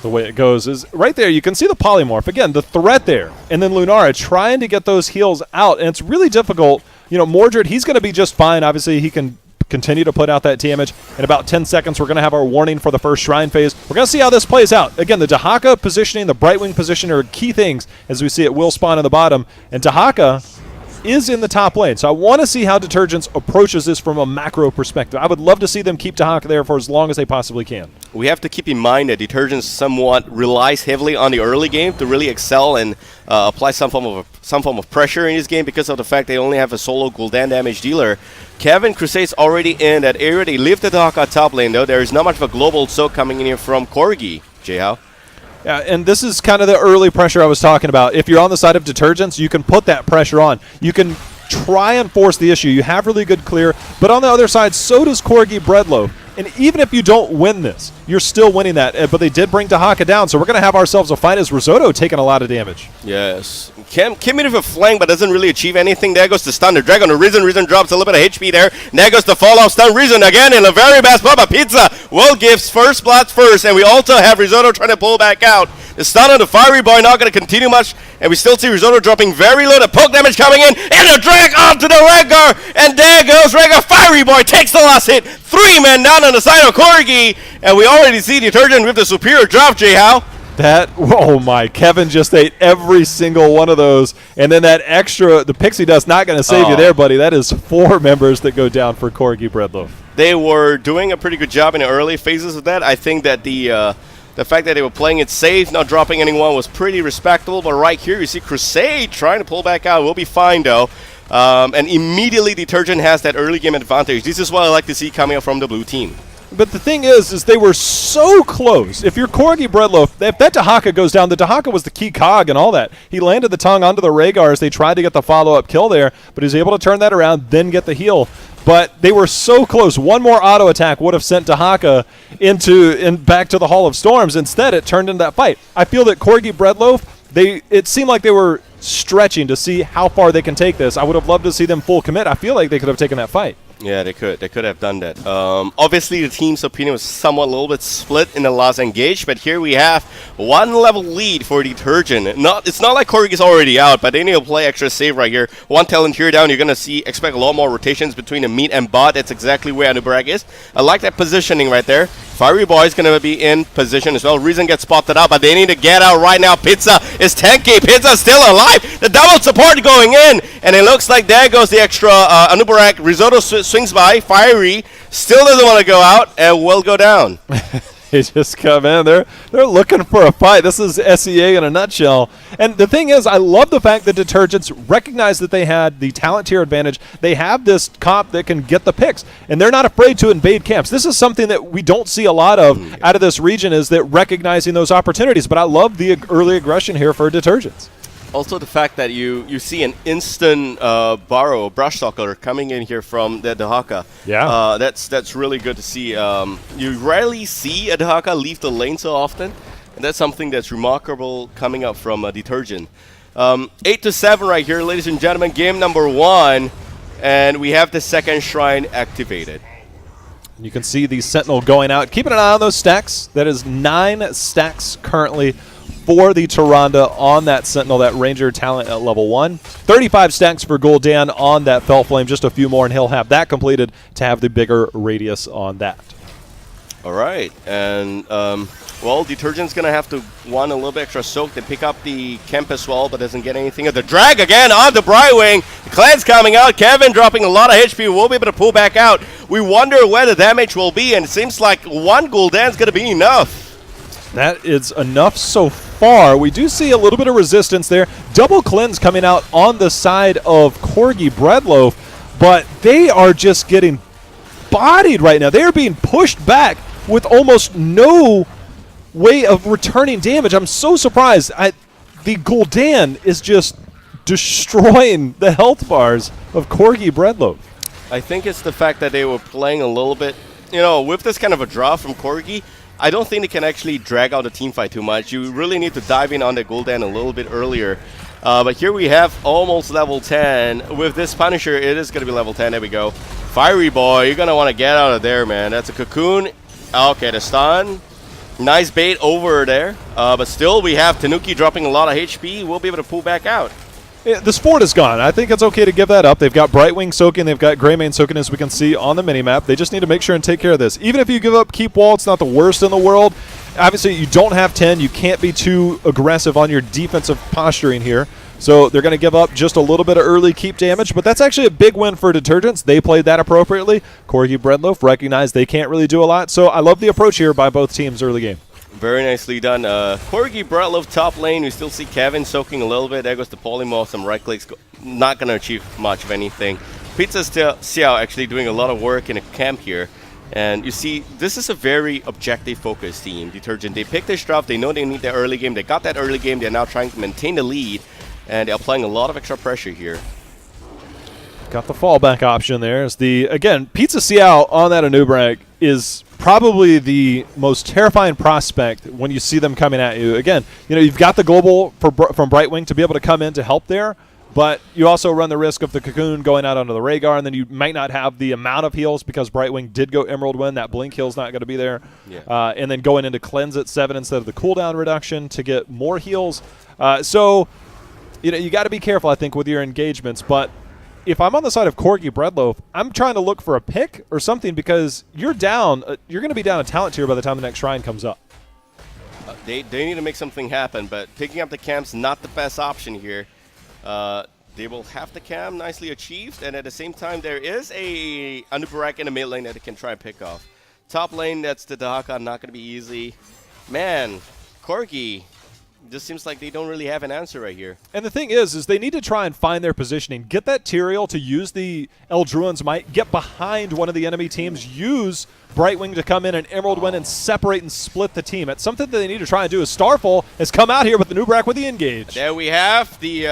the way it goes. Is right there, you can see the polymorph. Again, the threat there. And then Lunara trying to get those heals out, and it's really difficult. You know, Mordred, he's going to be just fine. Obviously, he can continue to put out that damage. In about 10 seconds, we're going to have our warning for the first Shrine phase. We're going to see how this plays out. Again, the Dahaka positioning, the Brightwing position are key things, as we see it will spawn in the bottom. And Dahaka is in the top lane. So I want to see how Detergents approaches this from a macro perspective. I would love to see them keep Dahaka there for as long as they possibly can. We have to keep in mind that Detergents somewhat relies heavily on the early game to really excel and apply some form of pressure in his game, because of the fact they only have a solo Gul'dan damage dealer. Kevin Crusade's already in that area. They leave the Dahaka top lane, though. There is not much of a global soak coming in here from Corgi. Jay-How? Yeah, and this is kind of the early pressure I was talking about. If you're on the side of Detergents, you can put that pressure on. You can try and force the issue. You have really good clear, but on the other side, so does Corgi Breadloaf. And even if you don't win this, you're still winning that. But they did bring Dahaka down, so we're going to have ourselves a fight as Risotto taking a lot of damage. Yes. Came in with a flank, but doesn't really achieve anything. There goes the stun. The Dragon, the Risen. Risen drops a little bit of HP there. And there goes the fall-off stun. Risen again in a very bad spot, but Pizza will give first blood first, and we also have Risotto trying to pull back out. The stun on the Fiery Boy not going to continue much, and we still see Risotto dropping very low. The poke damage coming in, and the drag onto the Rengar, and there goes Rengar. Fiery Boy takes the last hit. 3 men down on the side of Corgi, and we already see Detergent with the superior drop, Jay-How. That, oh my, Kevin just ate every single one of those, and then that extra, the Pixie Dust not going to save you there, buddy. That is 4 members that go down for Corgi Breadloaf. They were doing a pretty good job in the early phases of that. I think that the fact that they were playing it safe, not dropping anyone, was pretty respectable. But right here, you see Crusade trying to pull back out. We'll be fine, though. And immediately, Detergent has that early game advantage. This is what I like to see coming up from the blue team. But the thing is they were so close. If you're Corgi Breadloaf, if that Dahaka goes down, the Dahaka was the key cog and all that. He landed the tongue onto the Rhaegar as they tried to get the follow-up kill there, but he was able to turn that around, then get the heal. But they were so close. One more auto attack would have sent Dahaka back to the Hall of Storms. Instead, it turned into that fight. I feel that Corgi Breadloaf, it seemed like they were stretching to see how far they can take this. I would have loved to see them full commit. I feel like they could have taken that fight. Yeah, they could. They could have done that. Obviously, the team's opinion was somewhat a little bit split in the last engage, but here we have 1 level lead for Detergent. It's not like Corgi is already out, but they need to play extra safe right here. 1 talent here down. You're going to expect a lot more rotations between the mid and bot. That's exactly where Anubarak is. I like that positioning right there. Fiery Boy is going to be in position as well. Reason gets spotted out, but they need to get out right now. Pizza is tanky. Pizza still alive. The double support going in, and it looks like there goes the extra Anubarak. Risotto swings by. Fiery still doesn't want to go out and will go down. They just come in. They're looking for a fight. This is SEA in a nutshell. And the thing is, I love the fact that Detergents recognize that they had the talent tier advantage. They have this comp that can get the picks, and they're not afraid to invade camps. This is something that we don't see a lot of out of this region, is that recognizing those opportunities. But I love the early aggression here for Detergents. Also, the fact that you see an instant borrow, brush stalker coming in here from the Dahaka. Yeah. That's really good to see. You rarely see a Dahaka leave the lane so often, and that's something that's remarkable coming up from Detergent. 8-7 right here, ladies and gentlemen. Game number 1, and we have the second shrine activated. You can see the Sentinel going out. Keeping an eye on those stacks. That is 9 stacks currently for the Tyrande on that Sentinel, that Ranger talent at level 1. 35 stacks for Gul'dan on that Fell Flame, just a few more, and he'll have that completed to have the bigger radius on that. All right, and well, Detergent's going to have to want a little bit extra soak to pick up the camp as well, but doesn't get anything. The drag again on the Brightwing. The clan's coming out. Kevin dropping a lot of HP. Will be able to pull back out. We wonder where the damage will be, and it seems like 1 Gul'dan's going to be enough. That is enough so far. We do see a little bit of resistance there. Double cleanse coming out on the side of Corgi Breadloaf, but they are just getting bodied right now. They are being pushed back with almost no way of returning damage. I'm so surprised. The Gul'dan is just destroying the health bars of Corgi Breadloaf. I think it's the fact that they were playing a little bit, with this kind of a draw from Corgi. I don't think they can actually drag out the team fight too much. You really need to dive in on the Gul'dan a little bit earlier. But here we have almost level 10. With this Punisher, it is going to be level 10. There we go. Fiery Boy, you're going to want to get out of there, man. That's a cocoon. Okay, the stun. Nice bait over there. But still, we have Tanuki dropping a lot of HP. We'll be able to pull back out. Yeah, the Sport is gone. I think it's okay to give that up. They've got Brightwing soaking. They've got Greymane soaking, as we can see on the minimap. They just need to make sure and take care of this. Even if you give up Keep Wall, it's not the worst in the world. Obviously, you don't have 10. You can't be too aggressive on your defensive posturing here. So they're going to give up just a little bit of early keep damage, but that's actually a big win for Detergents. They played that appropriately. Corgi Breadloaf recognized they can't really do a lot. So I love the approach here by both teams early game. Very nicely done. Corgi Breadloaf top lane. We still see Kevin soaking a little bit. There goes the polymorph, some right clicks. Not going to achieve much of anything. Pizza Xiao actually doing a lot of work in a camp here. And you see, this is a very objective-focused team, Detergent. They picked their stuff. They know they need the early game. They got that early game. They're now trying to maintain the lead. And they're applying a lot of extra pressure here. Got the fallback option there. Again, Pizza Xiao on that Anubrak is probably the most terrifying prospect when you see them coming at you. Again, you've got the global from Brightwing to be able to come in to help there, but you also run the risk of the Cocoon going out onto the Rhaegar, and then you might not have the amount of heals because Brightwing did go Emerald Wind. That Blink heal's not going to be there. Yeah. And then going into Cleanse at 7 instead of the cooldown reduction to get more heals. So you got to be careful, I think, with your engagements, but if I'm on the side of Corgi Breadloaf, I'm trying to look for a pick or something because you're down. You're going to be down a talent tier by the time the next shrine comes up. They need to make something happen, but picking up the camp's not the best option here. They will have the camp nicely achieved, and at the same time, there is a Anub'arak in the mid lane that they can try and pick off. Top lane, that's the Dahaka, not going to be easy. Man, Corgi just seems like they don't really have an answer right here. And the thing is they need to try and find their positioning. Get that Tyrael to use the Eldruin's Might. Get behind one of the enemy teams. Use Brightwing to come in and Emerald Wind and separate and split the team. It's something that they need to try and do. Starfall has come out here with the Nubrak with the engage. There we have the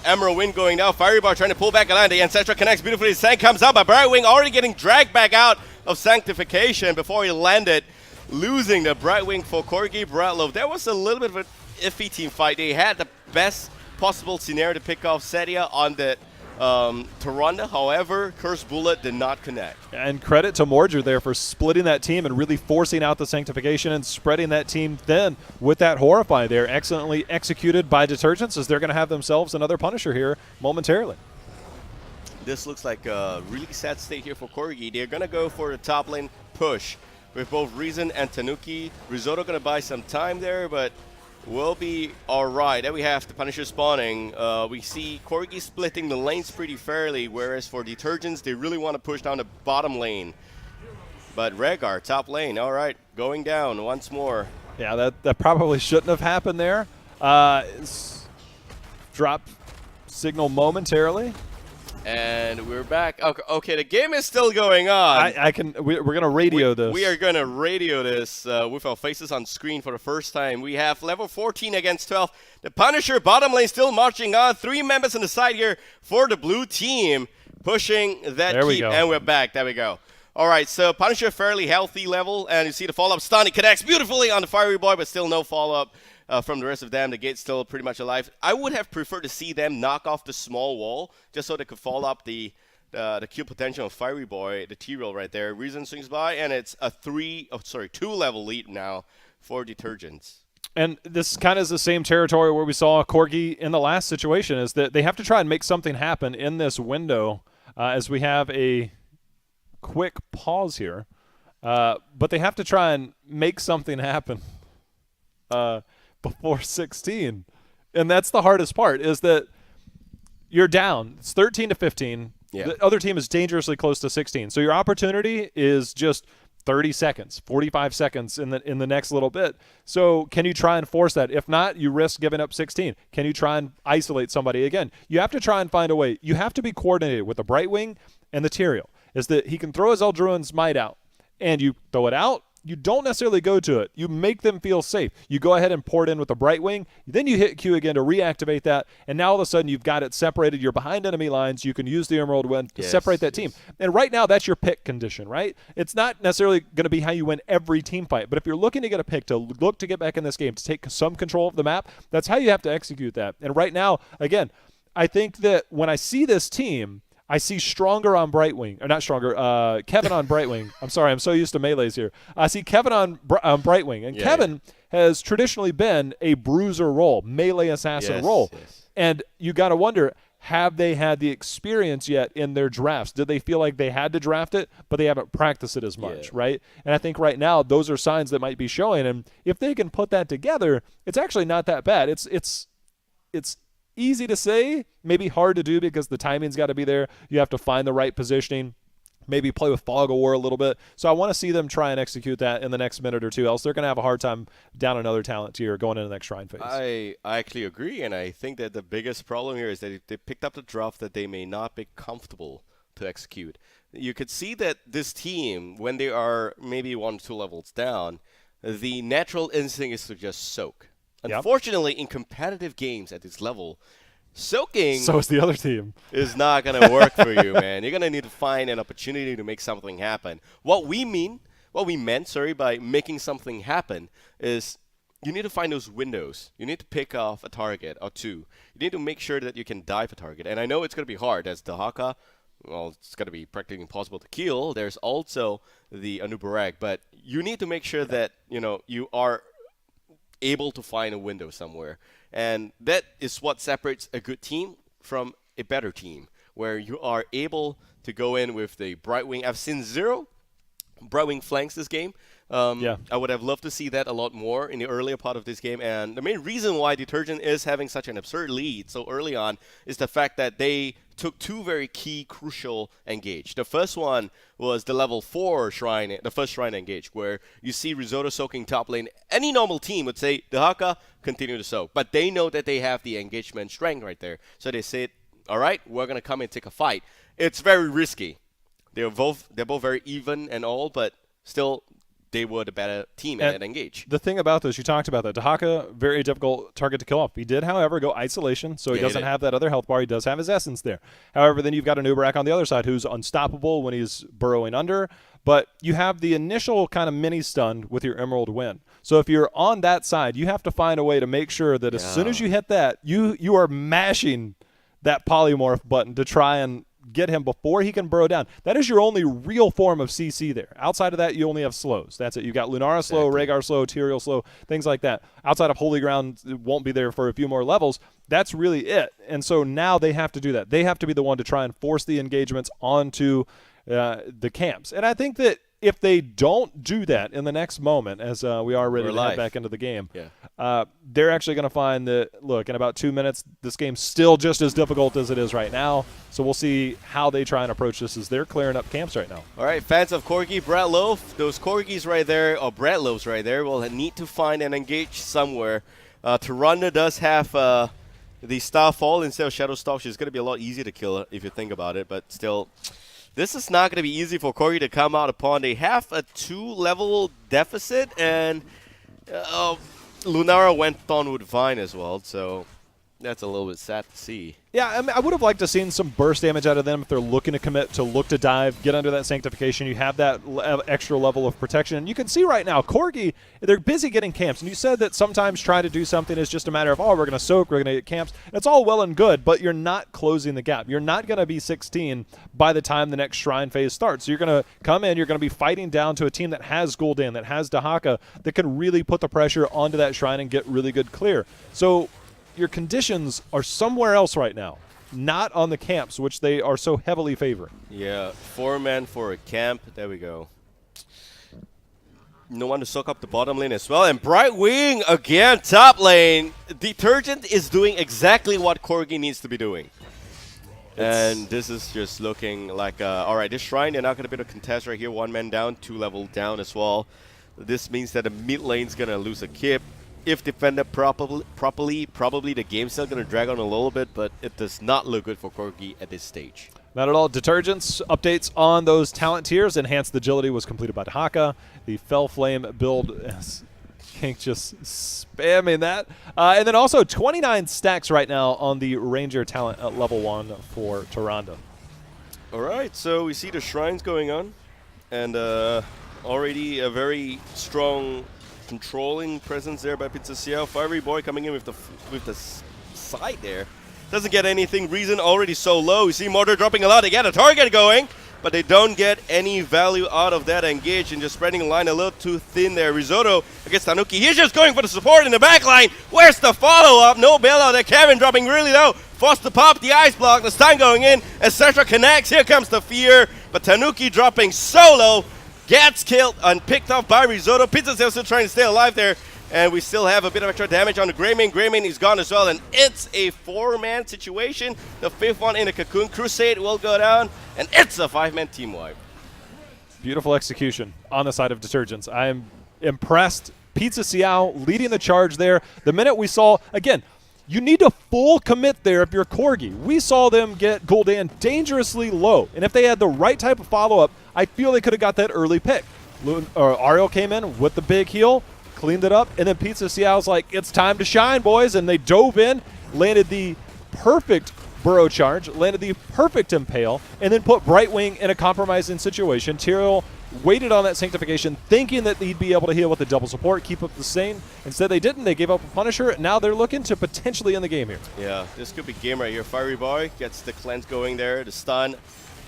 Emerald Wind going down. Firebar trying to pull back a line. The Ancestral connects beautifully. Sank comes out, but Brightwing already getting dragged back out of Sanctification before he landed. Losing the Brightwing for Corgi Breadloaf. That was a little bit of a iffy team fight. They had the best possible scenario to pick off Sedia on the Tyrande. However, Cursed Bullet did not connect. And credit to Mordred there for splitting that team and really forcing out the Sanctification and spreading that team then with that Horrify there. Excellently executed by Detergents as they're going to have themselves another Punisher here momentarily. This looks like a really sad state here for Corgi. They're going to go for the top lane push with both Reason and Tanuki. Risotto going to buy some time there, but will be all right. Then we have the Punisher spawning. We see Corgi splitting the lanes pretty fairly, whereas for Detergents, they really want to push down the bottom lane. But Rhaegar, top lane, all right, going down once more. Yeah, that probably shouldn't have happened there. Drop signal momentarily. And we're back. Okay, the game is still going on. We're gonna radio this. We are gonna radio this with our faces on screen for the first time. We have level 14 against 12. The Punisher bottom lane still marching on. 3 members on the side here for the blue team, pushing that there keep. And we're back. There we go. All right, so Punisher fairly healthy level, and you see the follow-up stun. He connects beautifully on the Fiery Boy, but still no follow-up. From the rest of them. The gate's still pretty much alive. I would have preferred to see them knock off the small wall just so they could follow up the Q potential of Fiery Boy, the T-Roll right there. Reason swings by, and it's a 2-level lead now for Detergents. And this kind of is the same territory where we saw Corgi in the last situation, is that they have to try and make something happen in this window as we have a quick pause here. But they have to try and make something happen. Before 16, and that's the hardest part, is that you're down. It's 13-15. Yeah. The other team is dangerously close to 16, so your opportunity is just 30 seconds, 45 seconds in the next little bit. So can you try and force that? If not, you risk giving up 16. Can you try and isolate somebody again? You have to try and find a way. You have to be coordinated with the Brightwing and the Tyrael, is that he can throw his Eldruin's Might out, and you throw it out, you don't necessarily go to it. You make them feel safe. You go ahead and port in with a Brightwing. Then you hit Q again to reactivate that. And now all of a sudden you've got it separated. You're behind enemy lines. You can use the Emerald Wind to separate that team. And right now that's your pick condition, right? It's not necessarily going to be how you win every team fight. But if you're looking to get a pick, to look to get back in this game, to take some control of the map, that's how you have to execute that. And right now, again, I think that when I see this team, I see Stronger on Brightwing, or not Stronger, Kevin on Brightwing. I'm sorry, I'm so used to melees here. I see Kevin on Brightwing, and Kevin has traditionally been a bruiser role, melee assassin role. And you got to wonder, have they had the experience yet in their drafts? Did they feel like they had to draft it, but they haven't practiced it as much, right? And I think right now those are signs that might be showing. And if they can put that together, it's actually not that bad. It's easy to say, maybe hard to do because the timing's got to be there. You have to find the right positioning, maybe play with Fog of War a little bit. So I want to see them try and execute that in the next minute or two, else they're going to have a hard time down another talent tier going into the next Shrine phase. I actually agree, and I think that the biggest problem here is that they picked up the draft that they may not be comfortable to execute. You could see that this team, when they are maybe 1 or 2 levels down, the natural instinct is to just soak. Unfortunately, in competitive games at this level, soaking so is the other team. Is not going to work for you, man. You're going to need to find an opportunity to make something happen. What we meant by making something happen is you need to find those windows. You need to pick off a target or two. You need to make sure that you can dive a target. And I know it's going to be hard. As Dahaka, well, it's going to be practically impossible to kill. There's also the Anubarak. But you need to make sure that, you are able to find a window somewhere. And that is what separates a good team from a better team, where you are able to go in with the Brightwing. I've seen 0 Brightwing flanks this game. I would have loved to see that a lot more in the earlier part of this game. And the main reason why Detergent is having such an absurd lead so early on is the fact that they took 2 very key, crucial engage. The first one was the level 4 Shrine, the first Shrine engage, where you see Risotto soaking top lane. Any normal team would say, Dahaka, continue to soak. But they know that they have the engagement strength right there. So they said, all right, we're going to come and take a fight. It's very risky. They're both very even and all, but still they were the better team at engage. The thing about this, you talked about that. Dahaka, very difficult target to kill off. He did, however, go isolation, so he doesn't have that other health bar. He does have his essence there. However, then you've got an Uberak on the other side who's unstoppable when he's burrowing under, but you have the initial kind of mini stun with your Emerald Wind. So if you're on that side, you have to find a way to make sure that as soon as you hit that, you are mashing that polymorph button to try and get him before he can burrow down. That is your only real form of CC there. Outside of that, you only have slows. That's it. You got Lunara slow, Rhaegar slow, Tyrael slow, things like that. Outside of Holy Ground, it won't be there for a few more levels. That's really it. And so now they have to do that. They have to be the one to try and force the engagements onto the camps. And I think that if they don't do that in the next moment, as we are ready to head back into the game, they're actually going to find that, look, in about 2 minutes, this game's still just as difficult as it is right now. So we'll see how they try and approach this as they're clearing up camps right now. All right, fans of Corgi, Breadloaf, those Corgis right there, or Breadloafs right there, will need to find and engage somewhere. Tyrande does have the Starfall instead of Shadow Stalk. She's going to be a lot easier to kill if you think about it, but still, this is not going to be easy for Corgi to come out upon. They have a 2-level deficit, and Lunara went on with Vine as well, so that's a little bit sad to see. Yeah, I mean, I would have liked to seen some burst damage out of them if they're looking to commit, to look to dive, get under that sanctification. You have that extra level of protection. And you can see right now, Corgi, they're busy getting camps. And you said that sometimes trying to do something is just a matter of, we're going to soak, we're going to get camps. It's all well and good, but you're not closing the gap. You're not going to be 16 by the time the next Shrine phase starts. So you're going to come in, you're going to be fighting down to a team that has Gul'dan, that has Dahaka, that can really put the pressure onto that Shrine and get really good clear. So your conditions are somewhere else right now, not on the camps, which they are so heavily favoring. Yeah, 4 men for a camp. There we go. No one to soak up the bottom lane as well. And Brightwing again, top lane. Detergent is doing exactly what Corgi needs to be doing. And this is just looking like, all right, this Shrine, they're not going to be able to contest right here. 1 man down, 2 level down as well. This means that the mid lane's going to lose a kip. If defended properly, probably the game's still going to drag on a little bit, but it does not look good for Corgi at this stage. Not at all. Detergents, updates on those talent tiers. Enhanced Agility was completed by Haka. The Fell Flame build, King just spamming that. And then also 29 stacks right now on the Ranger talent at level 1 for Tyrande. All right, so we see the shrines going on, and already a very strong controlling presence there by Pizza Xiao. Fiery Boy coming in with the side there. Doesn't get anything. Reason already so low. You see Mortar dropping a lot. They get a target going, but they don't get any value out of that engage and just spreading the line a little too thin there. Risotto against Tanuki. He's just going for the support in the back line. Where's the follow-up? No bailout there. Kevin dropping really low. Forced to pop the ice block. The stun going in. And Setra connects. Here comes the fear. But Tanuki dropping solo. Gets killed and picked off by Risotto. Pizza's still trying to stay alive there. And we still have a bit of extra damage on the Greymane. Greymane is gone as well, and it's a 4-man situation. The 5th one in the Cocoon. Crusade will go down, and it's a 5-man team wipe. Beautiful execution on the side of Detergents. I am impressed. Pizza Xiao leading the charge there. The minute we saw, again, you need to full commit there if you're Corgi. We saw them get Gul'dan dangerously low, and if they had the right type of follow-up, I feel they could have got that early pick. Ariel came in with the big heal, cleaned it up, and then Pizza Xiao's like, it's time to shine, boys, and they dove in, landed the perfect burrow charge, landed the perfect impale, and then put Brightwing in a compromising situation. Tyrael waited on that Sanctification, thinking that he'd be able to heal with the double support, keep up the same. Instead, they didn't. They gave up a Punisher, and now they're looking to potentially end the game here. Yeah, this could be game right here. Fiery Boy gets the cleanse going there, the stun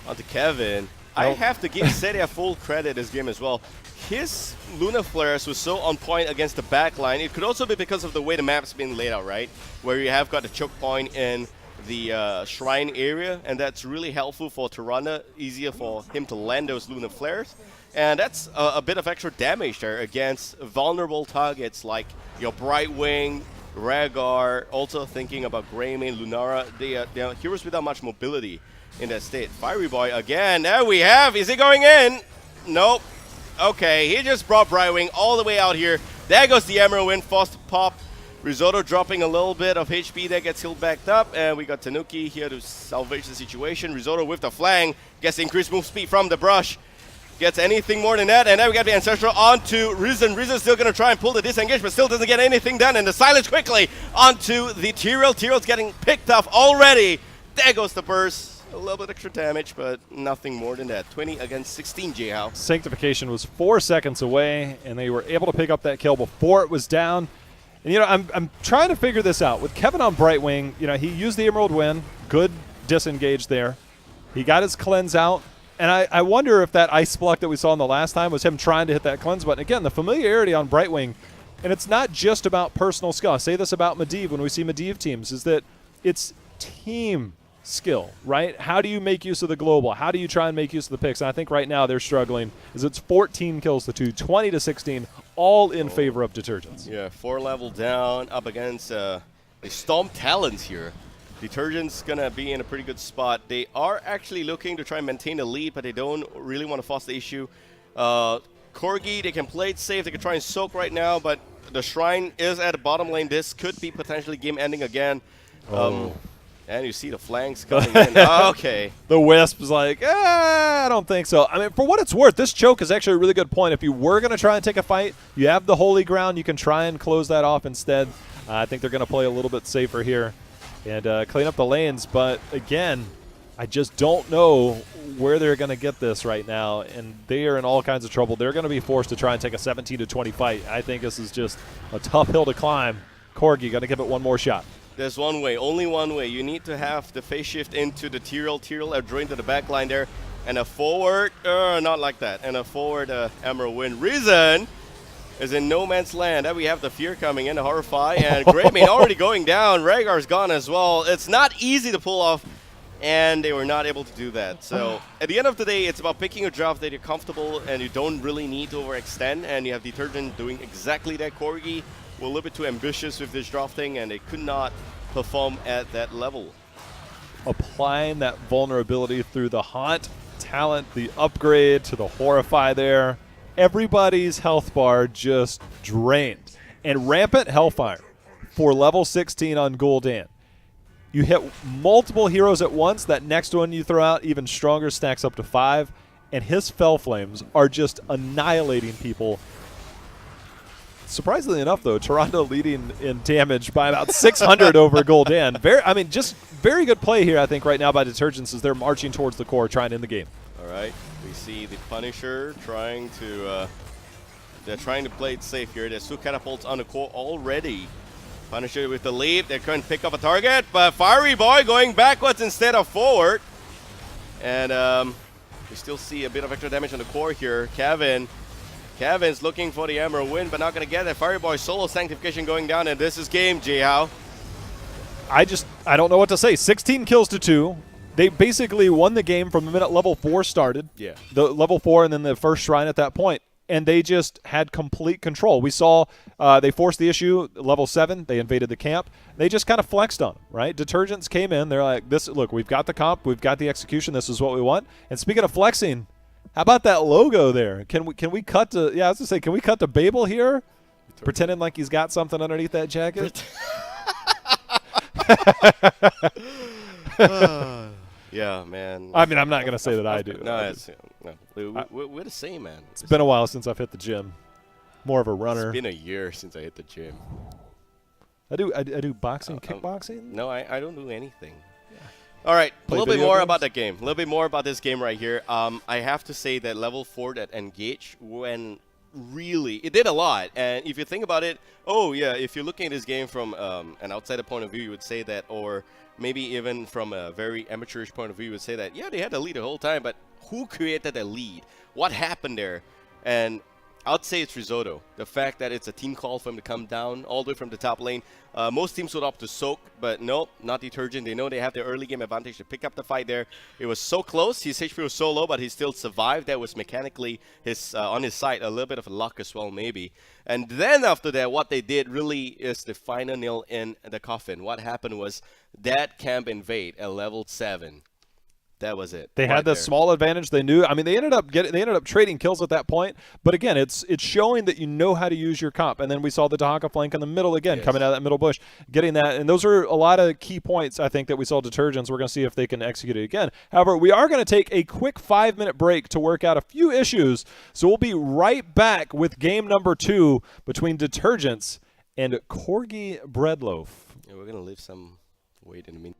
onto Kevin. I have to give Seria full credit this game as well. His Luna Flares was so on point against the backline. It could also be because of the way the map's been laid out, right? Where you have got the choke point in the shrine area, and that's really helpful for Tyrande. Easier for him to land those Luna Flares. And that's a bit of extra damage there against vulnerable targets like your Brightwing, Rhaegar, also thinking about Greymane, Lunara. They are heroes without much mobility in that state. Fiery Boy again. There we have. Is he going in? Nope. Okay, he just brought Brightwing all the way out here. There goes the Emerald Wind, forced to pop. Risotto dropping a little bit of HP there, gets healed back up. And we got Tanuki here to salvage the situation. Risotto with the flang, gets increased move speed from the brush. Gets anything more than that, and then we got the Ancestral onto Risen. Risen's still going to try and pull the disengage, but still doesn't get anything done. And the silence quickly onto the Tyrael. Tyrael's getting picked off already. There goes the burst. A little bit extra damage, but nothing more than that. 20 against 16, J-How. Sanctification was 4 seconds away, and they were able to pick up that kill before it was down. And, you know, I'm trying to figure this out. With Kevin on Brightwing, you know, he used the Emerald Wind. Good disengage there. He got his cleanse out. And I wonder if that ice block that we saw in the last time was him trying to hit that cleanse button. Again, the familiarity on Brightwing, and it's not just about personal skill. I say this about Medivh when we see Medivh teams, is that it's team skill, right? How do you make use of the global? How do you try and make use of the picks? And I think right now they're struggling, is it's 14 kills to 2, 20 to 16, all in favor of Detergents. Yeah, 4 level down, up against the Storm Talons here. Detergents gonna be in a pretty good spot. They are actually looking to try and maintain the lead, but they don't really want to force the issue. Corgi, they can play it safe. They can try and soak right now, but the Shrine is at the bottom lane. This could be potentially game ending again. And you see the flanks coming in. Okay. The Wisp is like, I don't think so. I mean, for what it's worth, this choke is actually a really good point. If you were going to try and take a fight, you have the Holy Ground. You can try and close that off instead. I think they're going to play a little bit safer here and clean up the lanes. But, again, I just don't know where they're going to get this right now, and they are in all kinds of trouble. They're going to be forced to try and take a 17-20 fight. I think this is just a tough hill to climb. Corgi going to give it one more shot. There's one way, only one way. You need to have the phase shift into the Tyrael. Tyrael are drained to the back line there. And a forward, not like that. And a forward Emerald Wind. Risen is in no man's land. And we have the Fear coming in, the Horrify. And Greymane already going down. Rhaegar's gone as well. It's not easy to pull off. And they were not able to do that. So at the end of the day, it's about picking a draft that you're comfortable and you don't really need to overextend. And you have Detergent doing exactly that. Corgi were a little bit too ambitious with this drafting, and they could not perform at that level. Applying that vulnerability through the Haunt talent, the upgrade to the Horrify there. Everybody's health bar just drained. And Rampant Hellfire for level 16 on Gul'dan. You hit multiple heroes at once. That next one you throw out, even stronger, stacks up to 5. And his Fell Flames are just annihilating people. Surprisingly enough, though, Toronto leading in damage by about 600 over Gul'dan. Just very good play here, I think, right now by Detergents as they're marching towards the core, trying to end the game. All right, we see the Punisher trying to they're trying to play it safe here. There's 2 catapults on the core already. Punisher with the leap. They're trying to pick up a target, but Fiery Boy going backwards instead of forward. And we still see a bit of extra damage on the core here. Kevin's looking for the Emerald win, but not going to get it. Fiery Boy solo sanctification going down, and this is game, Jihao. I don't know what to say. 16 kills to 2. They basically won the game from the minute level 4 started. Yeah. The level 4 and then the first shrine at that point. And they just had complete control. We saw they forced the issue level 7. They invaded the camp. They just kind of flexed on them, right? Detergents came in. They're like, look, we've got the comp. We've got the execution. This is what we want. And speaking of flexing, how about that logo there? Can we cut to, I was going to say, can we cut to Babel here? Pretending like he's got something underneath that jacket? Yeah, man. I mean, I'm not going to say that I do. No, we're the same, man. It's been a while since I've hit the gym. More of a runner. It's been a year since I hit the gym. I do boxing, kickboxing. No, I don't do anything. Yeah. All right, a little bit more about that game. A little bit more about this game right here. I have to say that level 4 that engaged when really it did a lot. And if you think about it, if you're looking at this game from an outsider point of view, you would say that, or maybe even from a very amateurish point of view, you would say that, yeah, they had the lead the whole time, but who created the lead? What happened there? And I'd say it's Risotto. The fact that it's a team call for him to come down all the way from the top lane. Most teams would opt to soak, but nope, not Detergent. They know they have the early game advantage to pick up the fight there. It was so close. His HP was so low, but he still survived. That was mechanically on his side. A little bit of luck as well, maybe. And then after that, what they did really is the final nail in the coffin. What happened was that camp invade at level 7. That was it. They had the small advantage. They knew. I mean, they ended up trading kills at that point. But again, it's showing that you know how to use your comp. And then we saw the Dahaka flank in the middle again, coming out of that middle bush, getting that. And those are a lot of key points, I think, that we saw Detergents. We're going to see if they can execute it again. However, we are going to take a quick 5-minute break to work out a few issues. So we'll be right back with game number 2 between Detergents and Corgi Breadloaf. Yeah, we're going to leave some weight in a minute.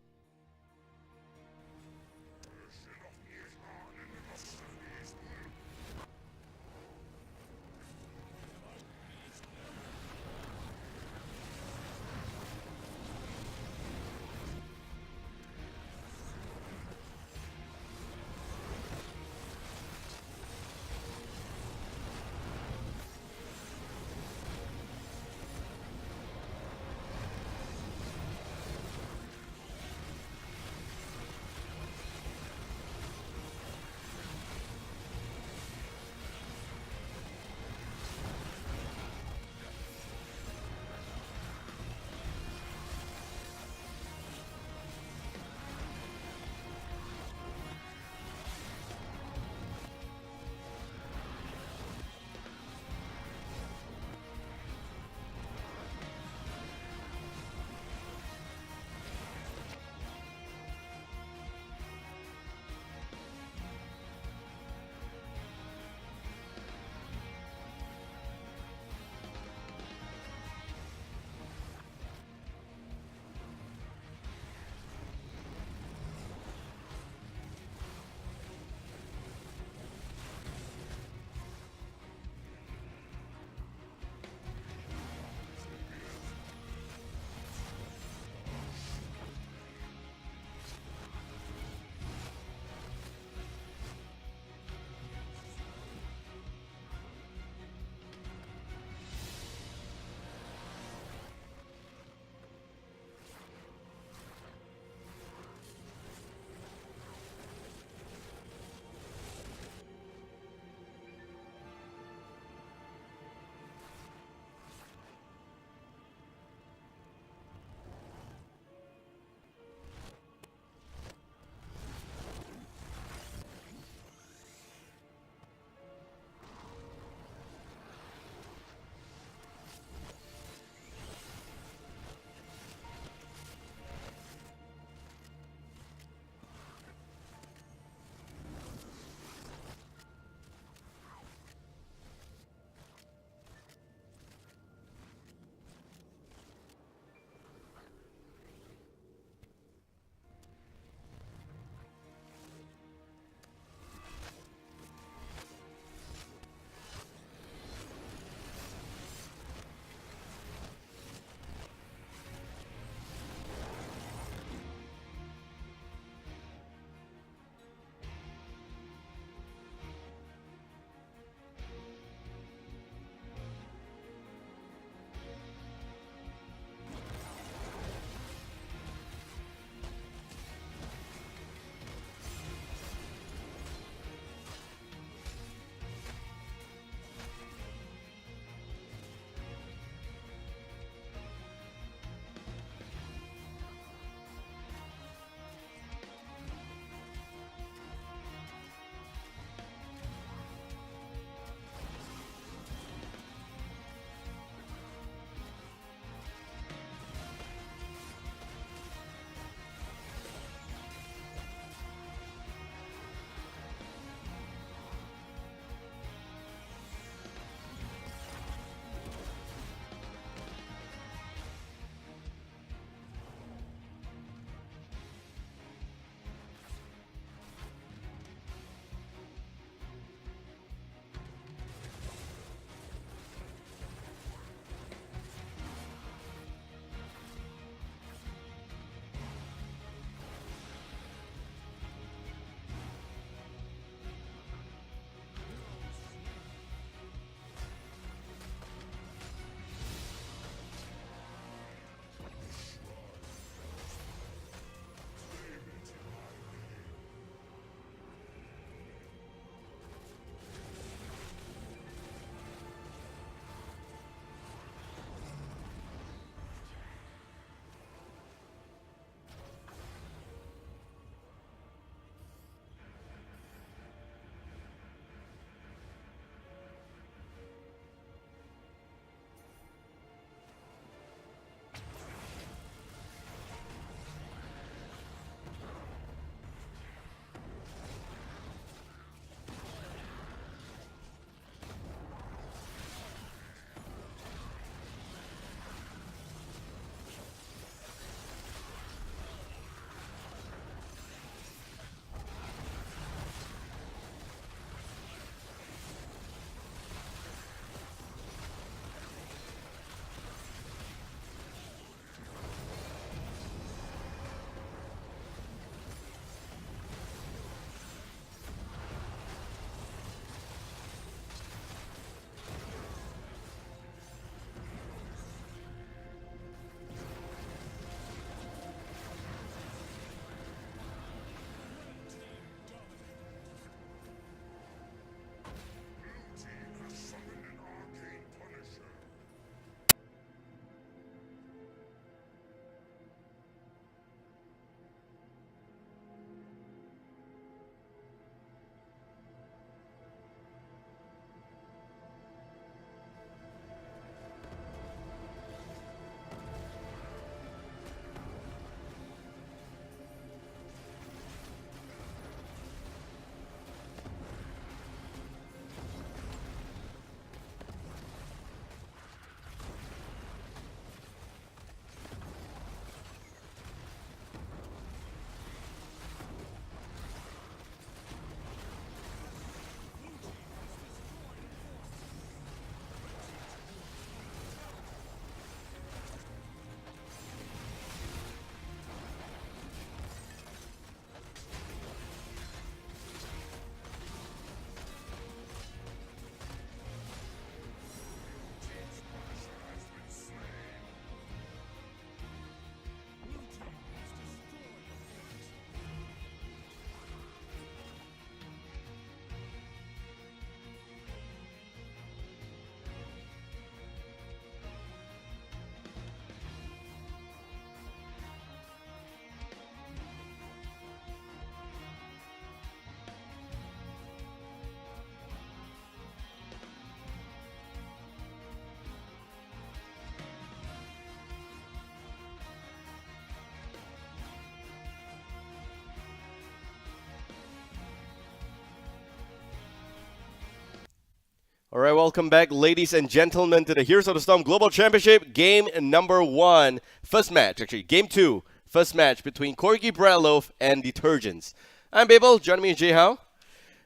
All right, welcome back, ladies and gentlemen, to the Heroes of the Storm Global Championship game number 1. First match, actually, game 2. First match between Corgi, Breadloaf, and Detergents. I'm Babel, joining me is Jay Hao,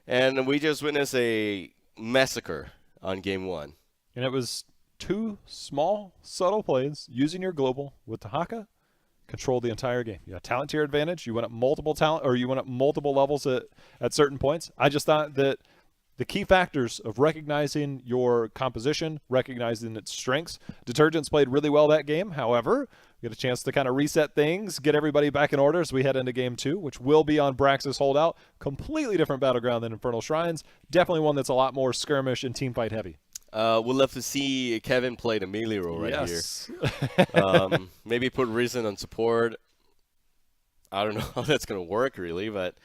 and we just witnessed a massacre on game 1. And it was 2 small, subtle plays using your global with Tahaka. Control the entire game. You got talent tier advantage. You went up multiple talent, or you went up multiple levels at certain points. I just thought that the key factors of recognizing your composition, recognizing its strengths. Detergents played really well that game. However, we get a chance to kind of reset things, get everybody back in order as we head into game 2, which will be on Braxis Holdout. Completely different battleground than Infernal Shrines. Definitely one that's a lot more skirmish and team fight heavy. We'll love to see Kevin play the melee role right here. Maybe put Risen on support. I don't know how that's going to work, really, but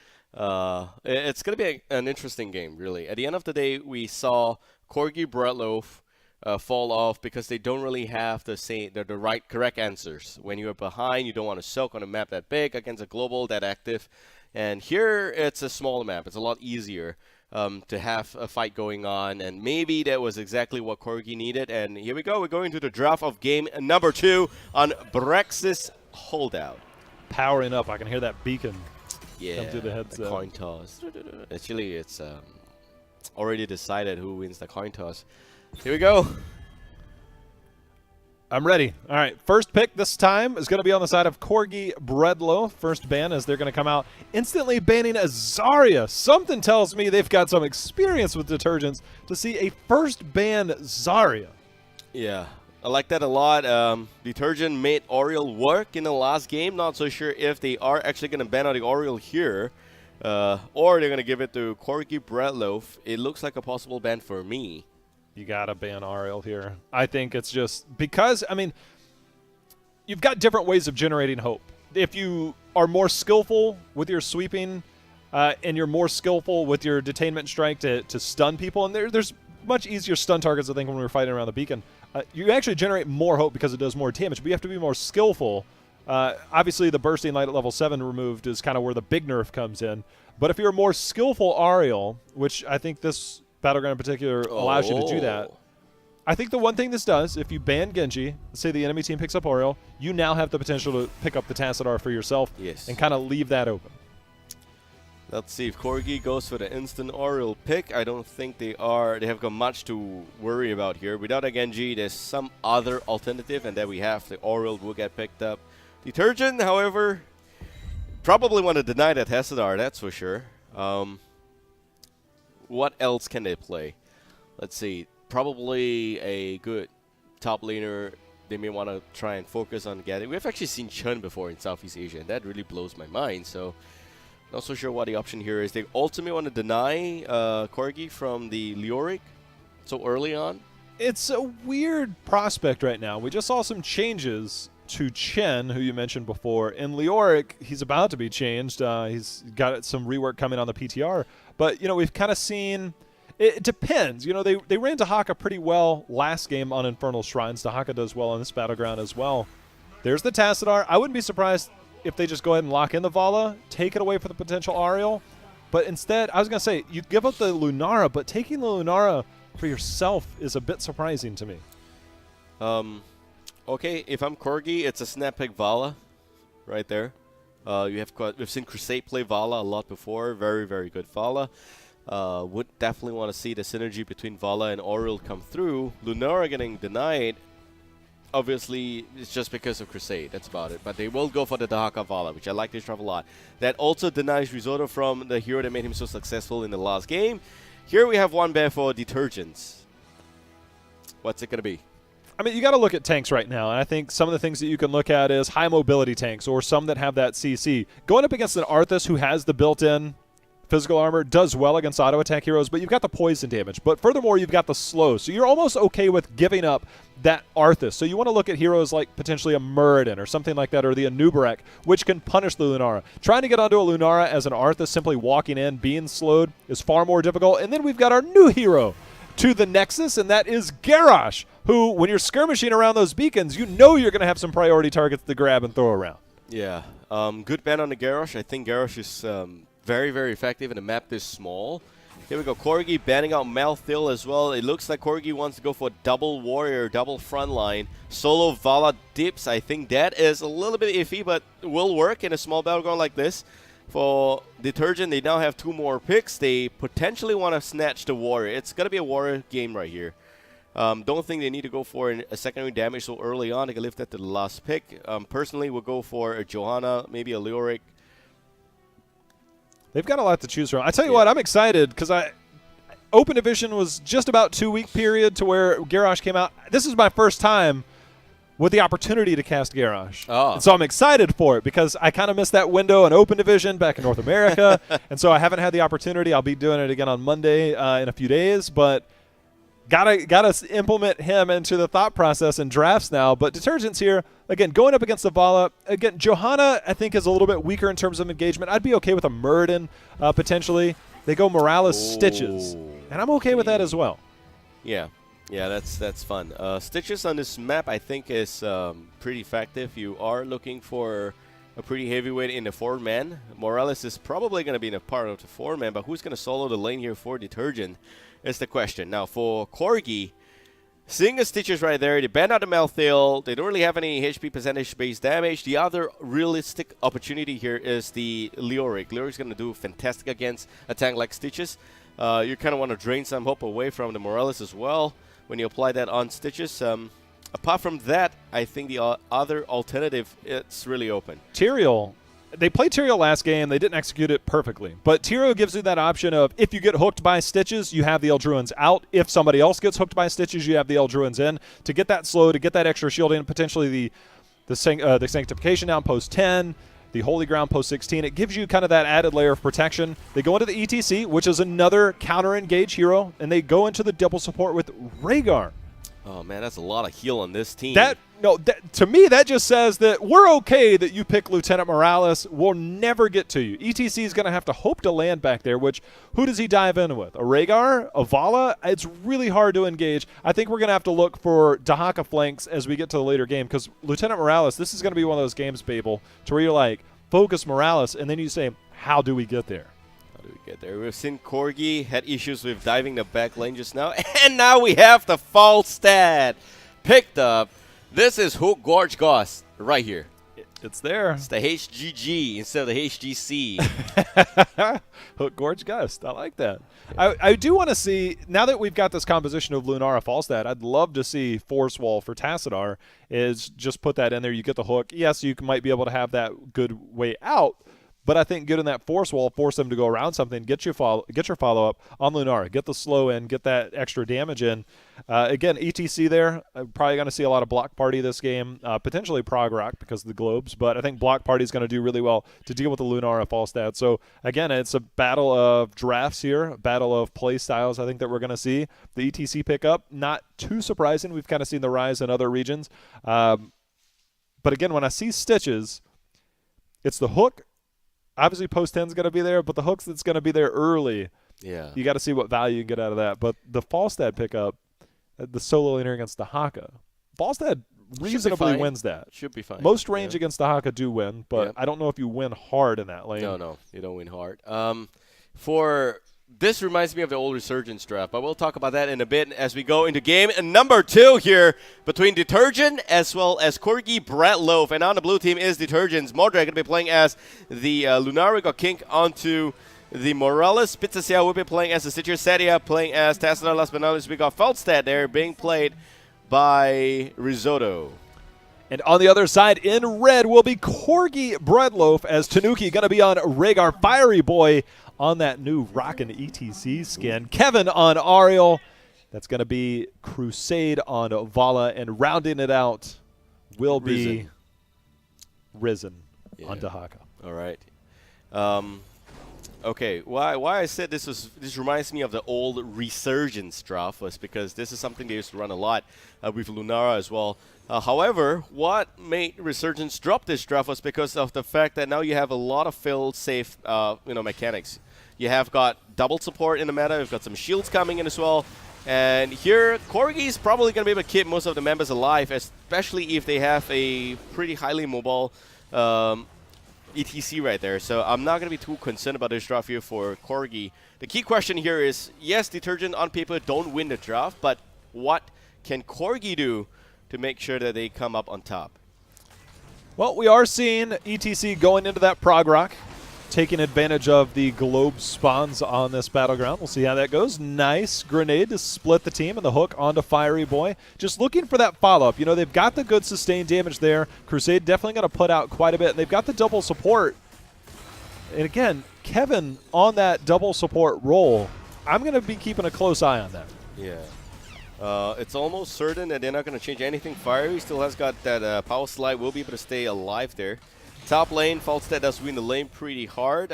it's going to be an interesting game, really. At the end of the day, we saw Corgi, Breadloaf fall off because they don't really have the right, correct answers. When you're behind, you don't want to soak on a map that big against a global that active. And here, it's a smaller map. It's a lot easier to have a fight going on, and maybe that was exactly what Corgi needed. And here we go. We're going to the draft of game number 2 on Braxis Holdout. Powering up. I can hear that beacon Yeah, come through the headset. coin toss. Actually, it's already decided who wins the coin toss. Here we go. I'm ready. All right, first pick this time is going to be on the side of Corgi Breadloaf. First ban as they're going to come out instantly banning Zarya. Something tells me they've got some experience with Detergents to see a first ban Zarya. Yeah, I like that a lot. Detergent made Oriole work in the last game. Not so sure if they are actually going to ban out the Oriole here, or they're going to give it to Corgi Breadloaf. It looks like a possible ban for me. You got to ban Ariel here. I think it's just because, I mean, you've got different ways of generating hope. If you are more skillful with your sweeping and you're more skillful with your detainment strike to stun people, and there's much easier stun targets, I think, when we were fighting around the beacon, you actually generate more hope because it does more damage, but you have to be more skillful. Obviously, the bursting light at level 7 removed is kind of where the big nerf comes in. But if you're a more skillful Ariel, which I think this Battleground in particular allows you to do that. I think the one thing this does, if you ban Genji, say the enemy team picks up Oriole, you now have the potential to pick up the Tassadar for yourself and kind of leave that open. Let's see if Corgi goes for the instant Oriole pick. I don't think they have got much to worry about here. Without a Genji, there's some other alternative, and then we have the Oriole will get picked up. Detergent, however, probably want to deny that Tassadar, that's for sure. What else can they play? Let's see. Probably a good top laner. They may want to try and focus on getting. We've actually seen Chun before in Southeast Asia, and that really blows my mind. So, not so sure what the option here is. They ultimately want to deny Corgi from the Leoric so early on. It's a weird prospect right now. We just saw some changes to Chen, who you mentioned before. In Leoric, he's about to be changed. He's got some rework coming on the PTR. But, you know, we've kind of seen, it depends. You know, they ran Tahaka pretty well last game on Infernal Shrines. Tahaka does well on this battleground as well. There's the Tassadar. I wouldn't be surprised if they just go ahead and lock in the Vala, take it away for the potential Ariel. But instead, I was going to say, you give up the Lunara, but taking the Lunara for yourself is a bit surprising to me. Okay, if I'm Corgi, it's a snap pick Vala right there. We've seen Crusade play Vala a lot before. Very, very good Vala. Would definitely want to see the synergy between Vala and Oriole come through. Lunara getting denied. Obviously, it's just because of Crusade. That's about it. But they will go for the Tahaka Vala, which I like this draft a lot. That also denies Risotto from the hero that made him so successful in the last game. Here we have one ban for Detergents. What's it going to be? I mean, you got to look at tanks right now, and I think some of the things that you can look at is high mobility tanks or some that have that CC. Going up against an Arthas who has the built-in physical armor does well against auto attack heroes, but you've got the poison damage. But furthermore, you've got the slow, so you're almost okay with giving up that Arthas. So you want to look at heroes like potentially a Muradin or something like that, or the Anubarak, which can punish the Lunara. Trying to get onto a Lunara as an Arthas, simply walking in, being slowed, is far more difficult. And then we've got our new hero to the Nexus, and that is Garrosh, who, when you're skirmishing around those beacons, you know you're going to have some priority targets to grab and throw around. Yeah, good ban on the Garrosh. I think Garrosh is very, very effective in a map this small. Here we go. Corgi banning out Malthil as well. It looks like Corgi wants to go for double warrior, double frontline. Solo Vala dips. I think that is a little bit iffy, but will work in a small battleground like this. For Detergent, they now have 2 more picks. They potentially want to snatch the warrior. It's going to be a warrior game right here. Don't think they need to go for a secondary damage so early on. They can lift that to the last pick. Personally, we'll go for a Johanna, maybe a Leoric. They've got a lot to choose from. I tell you what, I'm excited because Open Division was just about 2-week period to where Garrosh came out. This is my first time with the opportunity to cast Garrosh. Oh. And so I'm excited for it because I kind of missed that window in Open Division back in North America. And so I haven't had the opportunity. I'll be doing it again on Monday in a few days. But gotta implement him into the thought process in drafts now. But Detergents here, again, going up against the Vala. Again, Johanna, I think, is a little bit weaker in terms of engagement. I'd be okay with a Muradin potentially. They go Morales Stitches. And I'm okay with that as well. Yeah. Yeah, that's fun. Stitches on this map, I think, is pretty effective. You are looking for a pretty heavyweight in the 4-man. Morales is probably going to be in a part of the 4-man, but who's going to solo the lane here for Detergent is the question. Now, for Corgi, seeing the Stitches right there, they banned out the Malthil. They don't really have any HP percentage-based damage. The other realistic opportunity here is the Leoric. Leoric's going to do fantastic against a tank like Stitches. You kind of want to drain some hope away from the Morales as well when you apply that on Stitches. Apart from that, I think the other alternative, it's really open. Tyrael, they played Tyrael last game. They didn't execute it perfectly. But Tyrael gives you that option of if you get hooked by Stitches, you have the Eldruins out. If somebody else gets hooked by Stitches, you have the Eldruins in. To get that slow, to get that extra shielding, potentially the Sanctification down post 10, the Holy Ground post 16. It gives you kind of that added layer of protection. They go into the ETC, which is another counter-engage hero, and they go into the double support with Rhaegar. Oh, man, that's a lot of heal on this team. To me, that just says that we're okay that you pick Lieutenant Morales. We'll never get to you. ETC is going to have to hope to land back there, which who does he dive in with? A Rhaegar? A Vala? It's really hard to engage. I think we're going to have to look for Dahaka flanks as we get to the later game because Lieutenant Morales, this is going to be one of those games, Babel, to where you're like, focus Morales, and then you say, how do we get there? Get there. We've seen Corgi had issues with diving the back lane just now, and now we have the Falstad picked up. This is Hook Gorge Ghost right here. It's there. It's the HGG instead of the HGC. Hook Gorge Gust. I like that. Yeah. I do want to see, now that we've got this composition of Lunara Falstad, I'd love to see Force Wall for Tassadar is just put that in there. You get the hook. Yes, you might be able to have that good way out. But I think getting that force wall, force them to go around something, get your follow-up on Lunara, get the slow in, get that extra damage in. Again, ETC there, probably going to see a lot of block party this game, potentially Prog Rock because of the globes, but I think block party is going to do really well to deal with the Lunara Falstad. So, again, it's a battle of drafts here, a battle of play styles I think that we're going to see. The ETC pickup, not too surprising. We've kind of seen the rise in other regions. But, again, when I see Stitches, it's the hook. Obviously, post 10 is going to be there, but the hooks that's going to be there early. Yeah. You got to see what value you get out of that. But the Falstad pickup, the solo laner against the Haka, Falstad reasonably wins that. Should be fine. Most range against the Haka do win, but I don't know if you win hard in that lane. No, you don't win hard. This reminds me of the old Resurgence draft, but we'll talk about that in a bit as we go into game number 2 here between Detergent as well as Corgi Breadloaf. And on the blue team is Detergents. Modrak going to be playing as the Lunari got kinked onto the Morales. Pizzacia will be playing as the Stitcher. Sadia playing as Tassadar. Last but not least, we got Falstad there being played by Risotto. And on the other side, in red, will be Corgi Breadloaf as Tanuki going to be on Rhaegar Fiery Boy on that new Rockin' ETC skin. Kevin on Ariel. That's going to be Crusade on Vala. And rounding it out will be Risen on Dahaka. All right. Okay, why I said this reminds me of the old Resurgence draft was because this is something they used to run a lot with Lunara as well. However, what made Resurgence drop this draft was because of the fact that now you have a lot of fail-safe mechanics. You have got double support in the meta. You've got some shields coming in as well. And here, Corgi is probably going to be able to keep most of the members alive, especially if they have a pretty highly mobile ETC right there, so I'm not going to be too concerned about this draft here for Corgi. The key question here is, yes, Detergent on paper don't win the draft, but what can Corgi do to make sure that they come up on top? Well, we are seeing ETC going into that prog rock, taking advantage of the globe spawns on this battleground. We'll see how that goes. Nice grenade to split the team and the hook onto Fiery Boy. Just looking for that follow-up. You know, they've got the good sustained damage there. Crusade definitely going to put out quite a bit. And they've got the double support. And again, Kevin on that double support role, I'm going to be keeping a close eye on that. Yeah. It's almost certain that they're not going to change anything. Fiery still has got that power slide. Will be able to stay alive there. Top lane, Falstad does win the lane pretty hard.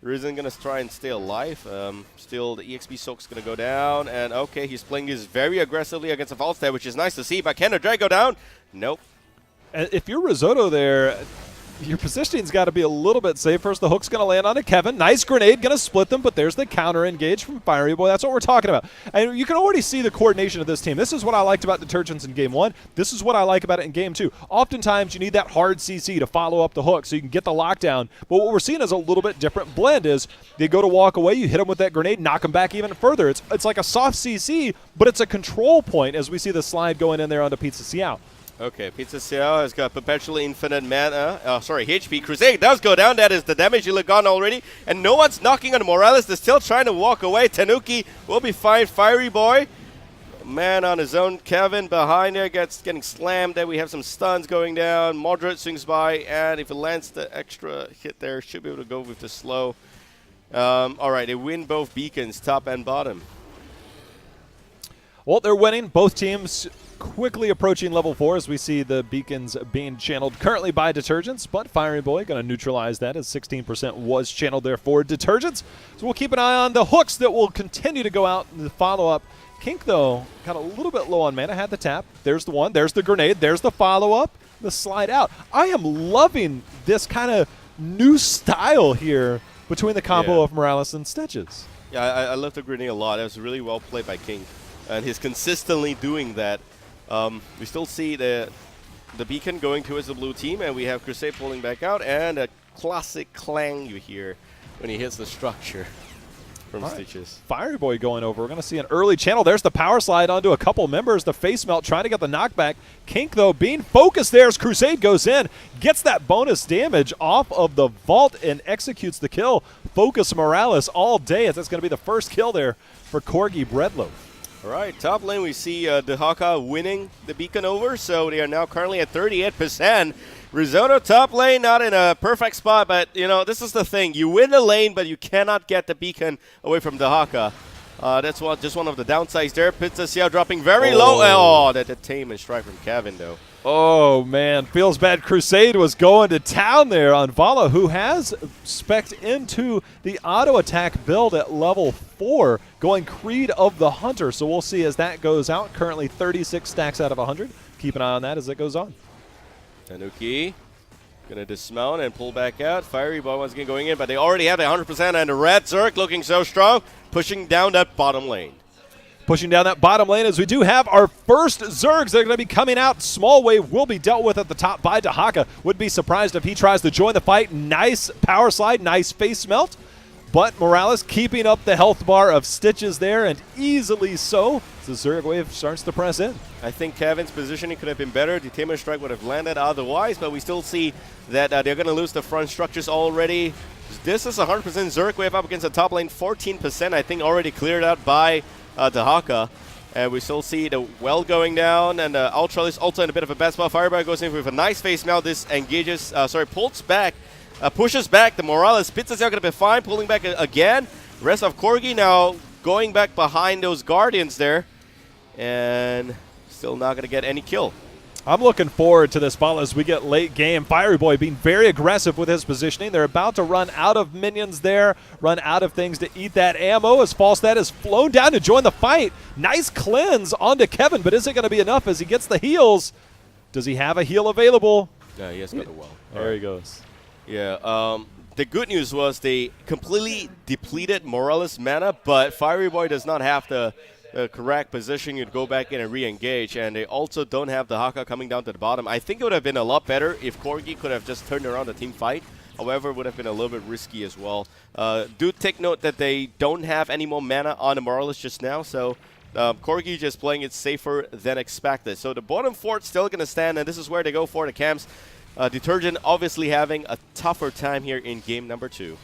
Risen going to try and stay alive. Still, the EXP soak's going to go down. And okay, he's playing this very aggressively against a Falstad, which is nice to see. But can the drag go down? Nope. If you're Risotto there, your positioning's got to be a little bit safe. First, the hook's going to land onto Kevin. Nice grenade, going to split them, but there's the counter engage from Fiery Boy. That's what we're talking about. And you can already see the coordination of this team. This is what I liked about Detergents in Game 1. This is what I like about it in Game 2. Oftentimes, you need that hard CC to follow up the hook so you can get the lockdown. But what we're seeing is a little bit different blend is they go to walk away, you hit them with that grenade, knock them back even further. It's like a soft CC, but it's a control point as we see the slide going in there onto Pizza Xiao. Okay, Pizza Xiao has got perpetually infinite mana. HP. Crusade does go down. That is the damage he'll have gone already. And no one's knocking on Morales. They're still trying to walk away. Tanuki will be fine. Fiery Boy, man on his own. Kevin behind there getting slammed. Then we have some stuns going down. Moderate swings by. And if it lands the extra hit there, should be able to go with the slow. All right, they win both beacons, top and bottom. Well, they're winning. Both teams quickly approaching level 4 as we see the beacons being channeled currently by Detergents, but Fiery Boy going to neutralize that as 16% was channeled there for Detergents. So we'll keep an eye on the hooks that will continue to go out in the follow-up. Kink, though, got a little bit low on mana, had the tap. There's the one, there's the grenade, there's the follow-up, the slide out. I am loving this kind of new style here between the combo of Morales and Stitches. Yeah, I love the grenade a lot. That was really well played by King. And he's consistently doing that. We still see the beacon going towards the blue team, and we have Crusade pulling back out, and a classic clang you hear when he hits the structure from Stitches. Fiery Boy going over. We're going to see an early channel. There's the power slide onto a couple members. The face melt trying to get the knockback. Kink, though, being focused there as Crusade goes in, gets that bonus damage off of the vault and executes the kill. Focus Morales all day as that's going to be the first kill there for Corgi Breadloaf. All right, top lane we see Dehaka winning the beacon over, so they are now currently at 38%. Risotto top lane, not in a perfect spot, but you know, this is the thing. You win the lane, but you cannot get the beacon away from Dehaka. That's just one of the downsides there. Pizza Xiao dropping very low. Oh, that attainment strike from Kevin, though. Oh, man. Feels bad. Crusade was going to town there on Vala, who has spec'd into the auto attack build at level 4, going Creed of the Hunter. So we'll see as that goes out. Currently 36 stacks out of 100. Keep an eye on that as it goes on. Tanuki going to dismount and pull back out. Fiery Boy once again going in, but they already have 100%, and the Red Zerg looking so strong, pushing down that bottom lane. Pushing down that bottom lane as we do have our first Zergs that are going to be coming out. Small Wave will be dealt with at the top by Dehaka. Would be surprised if he tries to join the fight. Nice power slide, nice face melt. But Morales keeping up the health bar of Stitches there, and easily so. The Zerg Wave starts to press in. I think Kevin's positioning could have been better. The Tamer Strike would have landed otherwise, but we still see that they're going to lose the front structures already. This is 100% Zerg Wave up against the top lane. 14%, I think, already cleared out by Dehaka. And we still see the well going down, and Ultra is also in a bit of a bad spot. Fireball goes in with a nice face now. This engages, pulls back, pushes back the Morales. Pizza's now going to be fine, pulling back again. Rest of Corgi now going back behind those Guardians there, and still not going to get any kill. I'm looking forward to this ball as we get late game. Fiery Boy being very aggressive with his positioning. They're about to run out of minions there, run out of things to eat that ammo as Falstad is flown down to join the fight. Nice cleanse onto Kevin, but is it going to be enough as he gets the heals? Does he have a heal available? Yeah, he has got a well. There he goes. Yeah, the good news was they completely depleted Morales' mana, but Fiery Boy does not have the the correct position, you'd go back in and re-engage. And they also don't have the Haka coming down to the bottom. I think it would have been a lot better if Corgi could have just turned around the team fight. However, it would have been a little bit risky as well. Do take note that they don't have any more mana on the Morales just now, so Corgi just playing it safer than expected. So the bottom fort still going to stand, and this is where they go for the camps. Detergent obviously having a tougher time here in game number 2.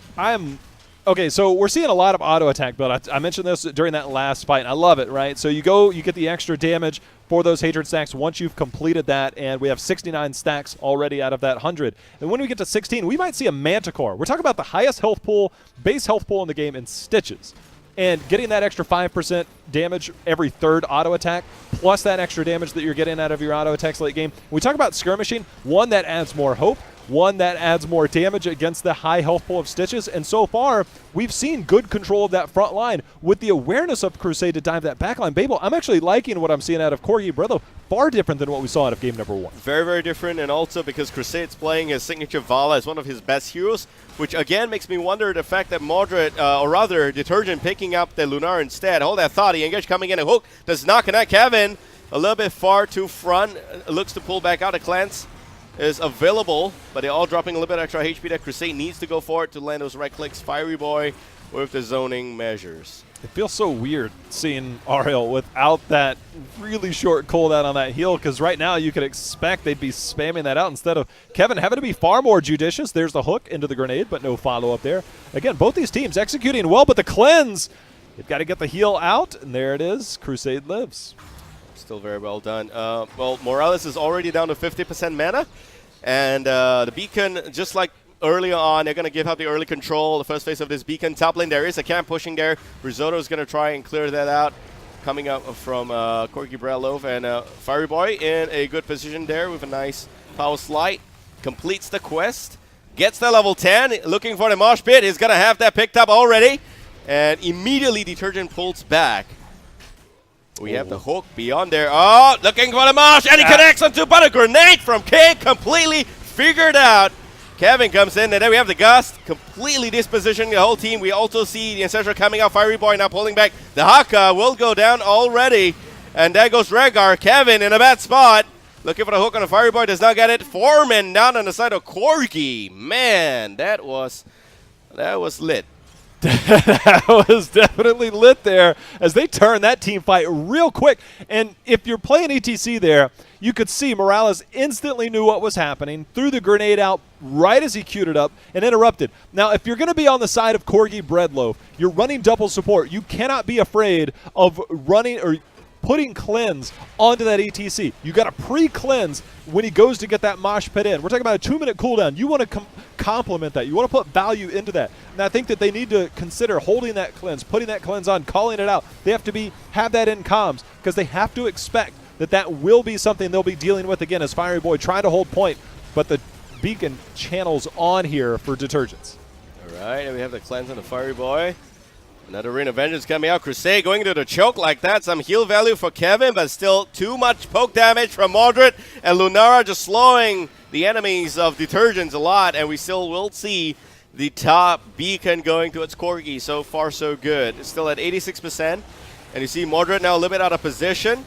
Okay, so we're seeing a lot of auto attack build. I mentioned this during that last fight, and I love it, right? So you get the extra damage for those hatred stacks once you've completed that, and we have 69 stacks already out of that 100. And when we get to 16, we might see a Manticore. We're talking about the highest health pool, base health pool in the game in Stitches. And getting that extra 5% damage every third auto attack, plus that extra damage that you're getting out of your auto attacks late game. We talk about Skirmishing, one that adds more hope, one that adds more damage against the high health pool of Stitches, and so far, we've seen good control of that front line with the awareness of Crusade to dive that back line. Babel, I'm actually liking what I'm seeing out of Corgi Breadloaf, far different than what we saw out of game number 1. Very, very different, and also because Crusade's playing his signature Vala as one of his best heroes, which again makes me wonder the fact that or rather Detergent picking up the Lunar instead. Hold that thought, he engaged coming in, a hook does not connect. Kevin, a little bit far to front, looks to pull back out. A cleanse is available, but they're all dropping a little bit extra HP that Crusade needs to go for it to land those right clicks. Fiery Boy with the zoning measures. It feels so weird seeing Ariel without that really short cooldown on that heal, because right now you could expect they'd be spamming that out instead of Kevin having to be far more judicious. There's the hook into the grenade, but no follow-up there. Again, both these teams executing well, but the cleanse, you've got to get the heal out, and there it is. Crusade lives. Still very well done. Well, Morales is already down to 50% mana, and the beacon, just like earlier on, they're going to give up the early control. The first phase of this beacon. Top lane, there is a camp pushing there. Risotto is going to try and clear that out. Coming up from Corgi Breadloaf, and Fiery Boy in a good position there with a nice power slide. Completes the quest. Gets the level 10. Looking for the mosh pit. He's going to have that picked up already. And immediately Detergent pulls back. We have the hook beyond there. Oh, looking for the mosh, and he connects onto but a grenade from King, completely figured out. Kevin comes in, and then we have the Gust, completely dispositioning the whole team. We also see the Ancestral coming out, Fiery Boy now pulling back. The Haka will go down already, and there goes Rhaegar. Kevin in a bad spot, looking for the hook on the Fiery Boy, does not get it. Foreman down on the side of Corgi. Man, that was lit. That was definitely lit there as they turn that team fight real quick. And if you're playing ETC there, you could see Morales instantly knew what was happening, threw the grenade out right as he queued it up, and interrupted. Now, if you're going to be on the side of Corgi Breadloaf, you're running double support. You cannot be afraid of running or putting cleanse onto that ETC. You got to pre-cleanse when he goes to get that mosh pit in. We're talking about a 2-minute cooldown. You want to complement that. You want to put value into that. And I think that they need to consider holding that cleanse, putting that cleanse on, calling it out. They have to have that in comms because they have to expect that will be something they'll be dealing with again as Fiery Boy trying to hold point, but the beacon channels on here for Detergents. All right, and we have the cleanse on the Fiery Boy. Another Ring of Vengeance coming out. Crusade going into the choke like that. Some heal value for Kevin, but still too much poke damage from Mordred. And Lunara just slowing the enemies of Detergents a lot. And we still will see the top beacon going towards Corgi. So far, so good. It's still at 86%. And you see Mordred now a little bit out of position.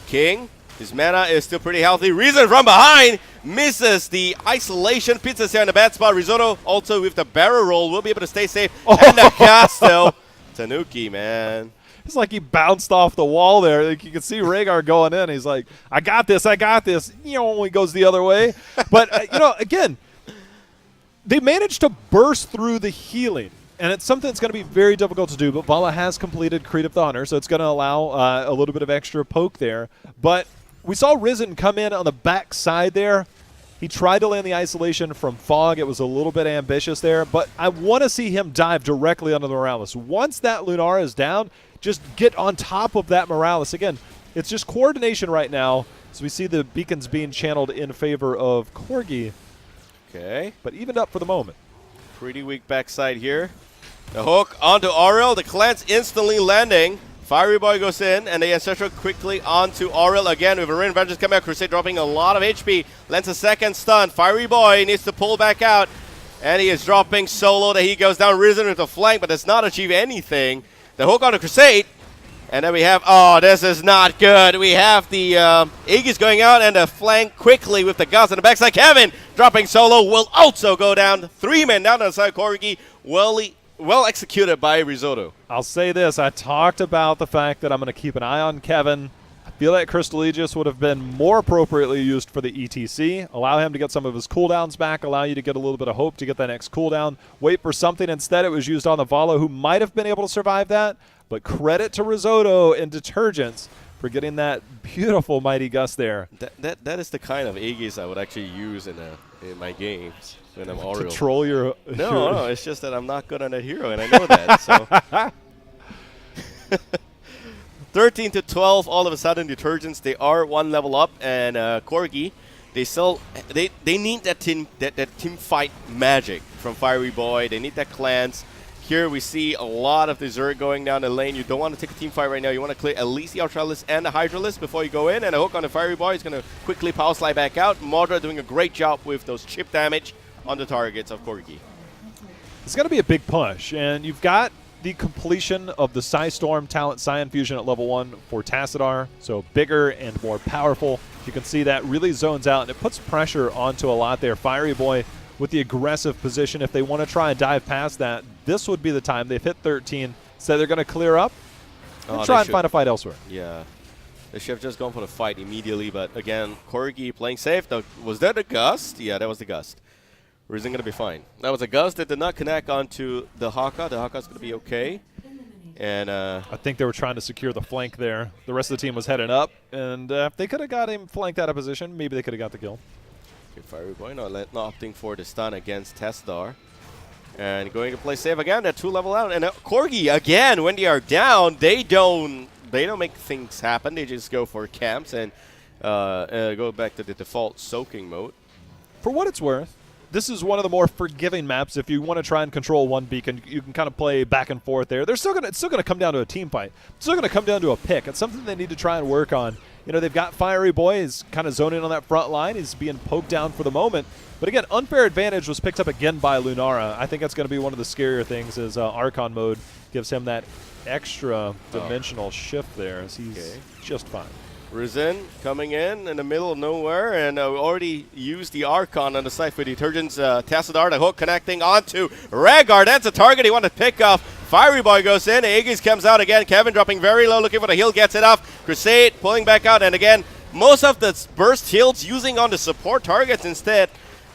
King, his mana is still pretty healthy. Reason from behind misses the isolation. Pizza's here in the bad spot. Risotto also with the barrel roll will be able to stay safe. And the Casto. Tanuki, man. It's like he bounced off the wall there. Like you can see Rhaegar going in. He's like, I got this, I got this. You know, when he goes the other way. But, again, they managed to burst through the healing. And it's something that's going to be very difficult to do. But Vala has completed Creed of the Hunter, so it's going to allow a little bit of extra poke there. But we saw Risen come in on the back side there. He tried to land the isolation from Fog. It was a little bit ambitious there, but I want to see him dive directly onto the Morales. Once that Lunar is down, just get on top of that Morales. Again, it's just coordination right now. So we see the beacons being channeled in favor of Corgi. Okay. But evened up for the moment. Pretty weak backside here. The hook onto Aurel. The cleanse instantly landing. Fiery Boy goes in, and the Ancestral quickly onto Aurel again with a Ring of Vengeance coming out. Crusade dropping a lot of HP. Lands a second stun. Fiery Boy needs to pull back out, and he is dropping so low that he goes down. Risen with the flank, but does not achieve anything. The hook on the Crusade, And then we have, oh, this is not good. We have the Iggy's going out and the flank quickly with the Gus on the backside. Kevin dropping solo will also go down. 3 men down on the side. Corgi well executed by Risotto. I'll say this. I talked about the fact that I'm going to keep an eye on Kevin. I feel like Crystal Aegis would have been more appropriately used for the ETC. Allow him to get some of his cooldowns back. Allow you to get a little bit of hope to get that next cooldown. Wait for something. Instead, it was used on the Valo, who might have been able to survive that. But credit to Risotto and Detergents for getting that beautiful Mighty Gust there. That is the kind of Aegis I would actually use in my games when I'm Oriole. To troll your... No, it's just that I'm not good on that hero, and I know that. So 13-12, all of a sudden, Detergents, they are 1 level up, and Corgi, they need that team fight magic from Fiery Boy. They need that cleanse. Here we see a lot of the Zerg going down the lane. You don't want to take a team fight right now. You want to clear at least the Ultralis and the Hydralis before you go in. And a hook on the Fiery Boy is going to quickly power slide back out. Modra doing a great job with those chip damage on the targets of Corgi. It's going to be a big push. And you've got the completion of the Psystorm Talent Scion Fusion at level 1 for Tassadar. So bigger and more powerful. You can see that really zones out. And it puts pressure onto a lot there. Fiery Boy with the aggressive position. If they want to try and dive past that, this would be the time. They've hit 13, so they're going to clear up and try and find a fight elsewhere. Yeah. They should have just gone for the fight immediately, but again, Corgi playing safe. Was that a Gust? Yeah, that was the Gust. Risen going to be fine. That was a Gust that did not connect onto the Haka. The Haka's going to be okay. And I think they were trying to secure the flank there. The rest of the team was heading up, and if they could have got him flanked out of position, maybe they could have got the kill. Fiery Boy not opting for the stun against Tassadar. And going to play safe again. They're 2 level out. And Corgi, again, when they are down, they don't make things happen. They just go for camps and go back to the default soaking mode. For what it's worth, this is one of the more forgiving maps. If you want to try and control one beacon, you can kind of play back and forth there. It's still gonna come down to a team fight. It's still gonna come down to a pick. It's something they need to try and work on. You know, they've got Fiery Boy. He's kind of zoning on that front line. He's being poked down for the moment. But again, unfair advantage was picked up again by Lunara. I think that's going to be one of the scarier things as Archon mode gives him that extra dimensional shift there as he's just fine. Risen coming in the middle of nowhere, and we already used the Archon on the side for Detergents. Tassadar, the hook connecting onto Rhaegar. That's a target he wanted to pick off. Fiery Boy goes in. Aegis comes out again. Kevin dropping very low, looking for the heal, gets it off. Crusade pulling back out, and again, most of the burst heals using on the support targets instead.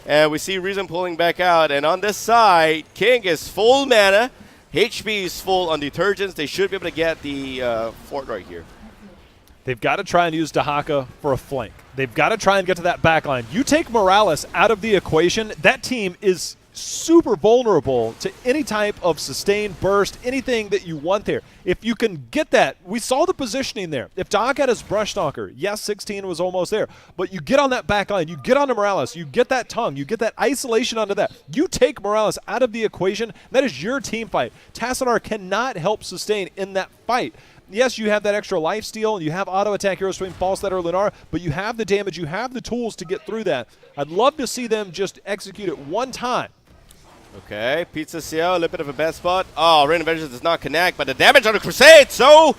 And we see Reason pulling back out, and on this side, King is full mana. HP is full on Detergents. They should be able to get the fort right here. They've got to try and use Dahaka for a flank. They've got to try and get to that back line. You take Morales out of the equation, that team is super vulnerable to any type of sustained burst, anything that you want there. If you can get that, we saw the positioning there. If Dahaka had his Brush Stalker, yes, 16 was almost there, but you get on that back line, you get onto Morales, you get that tongue, you get that isolation onto that. You take Morales out of the equation, that is your team fight. Tassadar cannot help sustain in that fight. Yes, you have that extra life steal, and you have auto attack heroes between False Letter or Lunar, but you have the damage, you have the tools to get through that. I'd love to see them just execute it one time. Okay, Pizza Ciel, a little bit of a bad spot. Oh, Rain of Vengeance does not connect, but the damage on the Crusade, so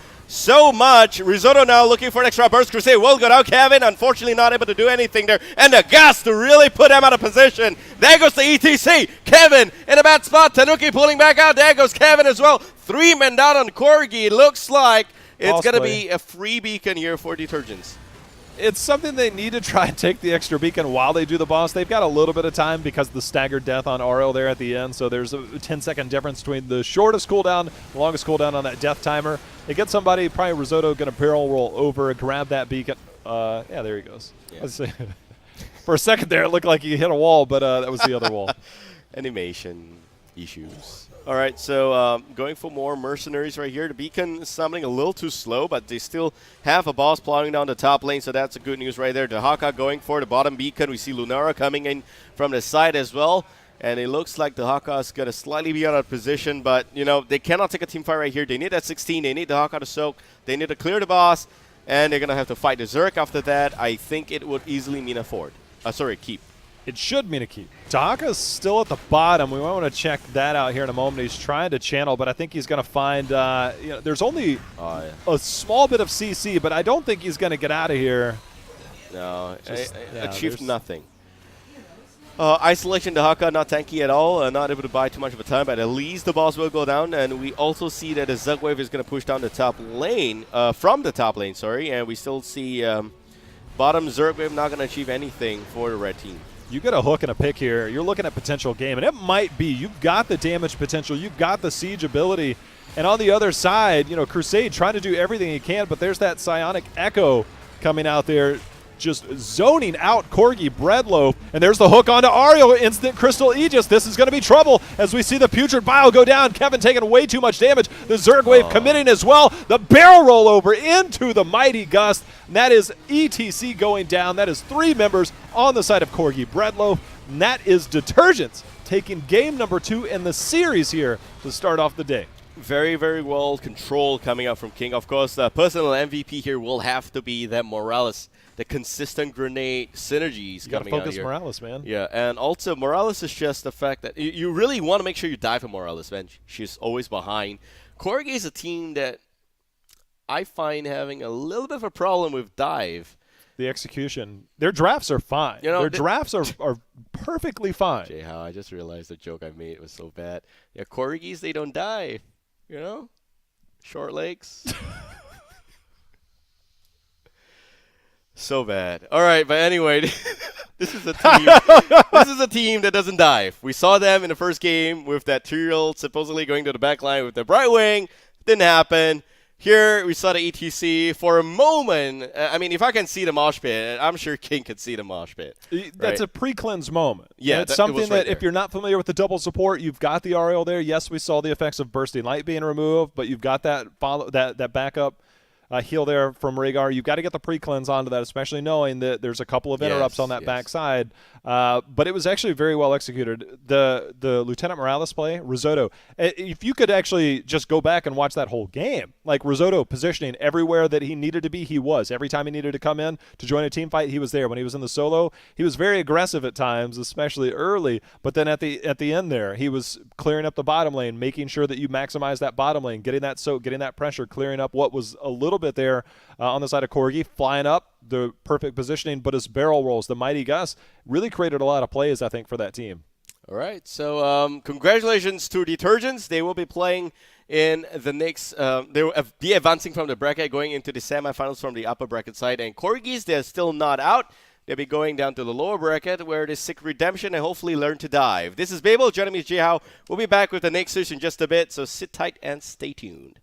much. Risotto now looking for an extra burst. Crusade will go down. Kevin, unfortunately, not able to do anything there. And the Gust to really put him out of position. There goes the ETC. Kevin in a bad spot. Tanuki pulling back out. There goes Kevin as well. 3 men down on Corgi. It looks like it's going to be a free beacon here for Detergents. It's something they need to try and take the extra beacon while they do the boss. They've got a little bit of time because of the staggered death on RL there at the end, so there's a 10-second difference between the shortest cooldown, the longest cooldown on that death timer. They get somebody, probably Risotto, going to barrel roll over, grab that beacon. Yeah, there he goes. Yeah. Let's see. For a second there, it looked like he hit a wall, but that was the other wall. Animation issues. All right, so going for more mercenaries right here. The beacon is summoning a little too slow, but they still have a boss plotting down the top lane, so that's a good news right there. The Haka going for the bottom beacon. We see Lunara coming in from the side as well, and it looks like the Haka is going to slightly be out of position, but, you know, they cannot take a team fight right here. They need that 16. They need the Haka to soak. They need to clear the boss, and they're going to have to fight the Zerg after that. I think it would easily mean a fort. Sorry, keep. it should mean a keep. Daka's still at the bottom. We want to check that out here in a moment. He's trying to channel, but I think he's going to find, there's only a small bit of CC, but I don't think he's going to get out of here. No, achieved nothing. Isolation to Haka, not tanky at all, not able to buy too much of a time, but at least the boss will go down, and we also see that the Zug Wave is going to push down the top lane, from the top lane, sorry, and we still see bottom Zerg Wave not going to achieve anything for the red team. You get a hook and a pick here. You're looking at potential game, and it might be. You've got the damage potential. You've got the siege ability. And on the other side, Crusade trying to do everything he can, but there's that Psionic Echo coming out there, just zoning out Corgi Breadloaf. And there's the hook onto Ario, instant Crystal Aegis. This is going to be trouble as we see the Putrid Bile go down. Kevin taking way too much damage. The Zerg Wave committing as well. The barrel rollover into the Mighty Gust. And that is ETC going down. That is 3 members on the side of Corgi Breadloaf. And that is Detergents taking game number 2 in the series here to start off the day. Very, very well controlled coming out from King. Of course, the personal MVP here will have to be that Morales, the consistent grenade synergies you coming gotta out focus here. Morales, man. Yeah, and also Morales is just the fact that you really want to make sure you dive for Morales, man. She's always behind. Corgi is a team that I find having a little bit of a problem with dive. The execution. Their drafts are fine. Their drafts are perfectly fine. Jay, how I just realized the joke I made was so bad. Yeah, Corgis, they don't dive. Short legs. So bad. All right, but anyway, this is a team. This is a team that doesn't dive. We saw them in the first game with that 2-year-old supposedly going to the back line with the Bright Wing. Didn't happen. Here we saw the ETC for a moment. I mean, if I can see the mosh pit, I'm sure King could see the mosh pit. That's a pre-cleanse moment. Yeah, it's something that right if you're not familiar with the double support, you've got the RL there. Yes, we saw the effects of Bursting Light being removed, but you've got that that backup heal there from Rhaegar. You've got to get the pre-cleanse onto that, especially knowing that there's a couple of interrupts on that backside. But it was actually very well executed. The Lieutenant Morales play, Risotto, if you could actually just go back and watch that whole game, like Risotto positioning everywhere that he needed to be, he was. Every time he needed to come in to join a team fight, he was there. When he was in the solo, he was very aggressive at times, especially early. But then at the end there, he was clearing up the bottom lane, making sure that you maximize that bottom lane, getting that soak, getting that pressure, clearing up what was a little bit there on the side of Corgi, flying up, the perfect positioning, but his barrel rolls, the Mighty Gust, really created a lot of plays, I think, for that team. All right, so congratulations to Detergents. They will be playing in the next, they will be advancing from the bracket, going into the semifinals from the upper bracket side. And Corgis, they're still not out. They'll be going down to the lower bracket where they seek redemption and hopefully learn to dive. This is Babel, joining me is Jihao. We'll be back with the Nexus in just a bit, so sit tight and stay tuned.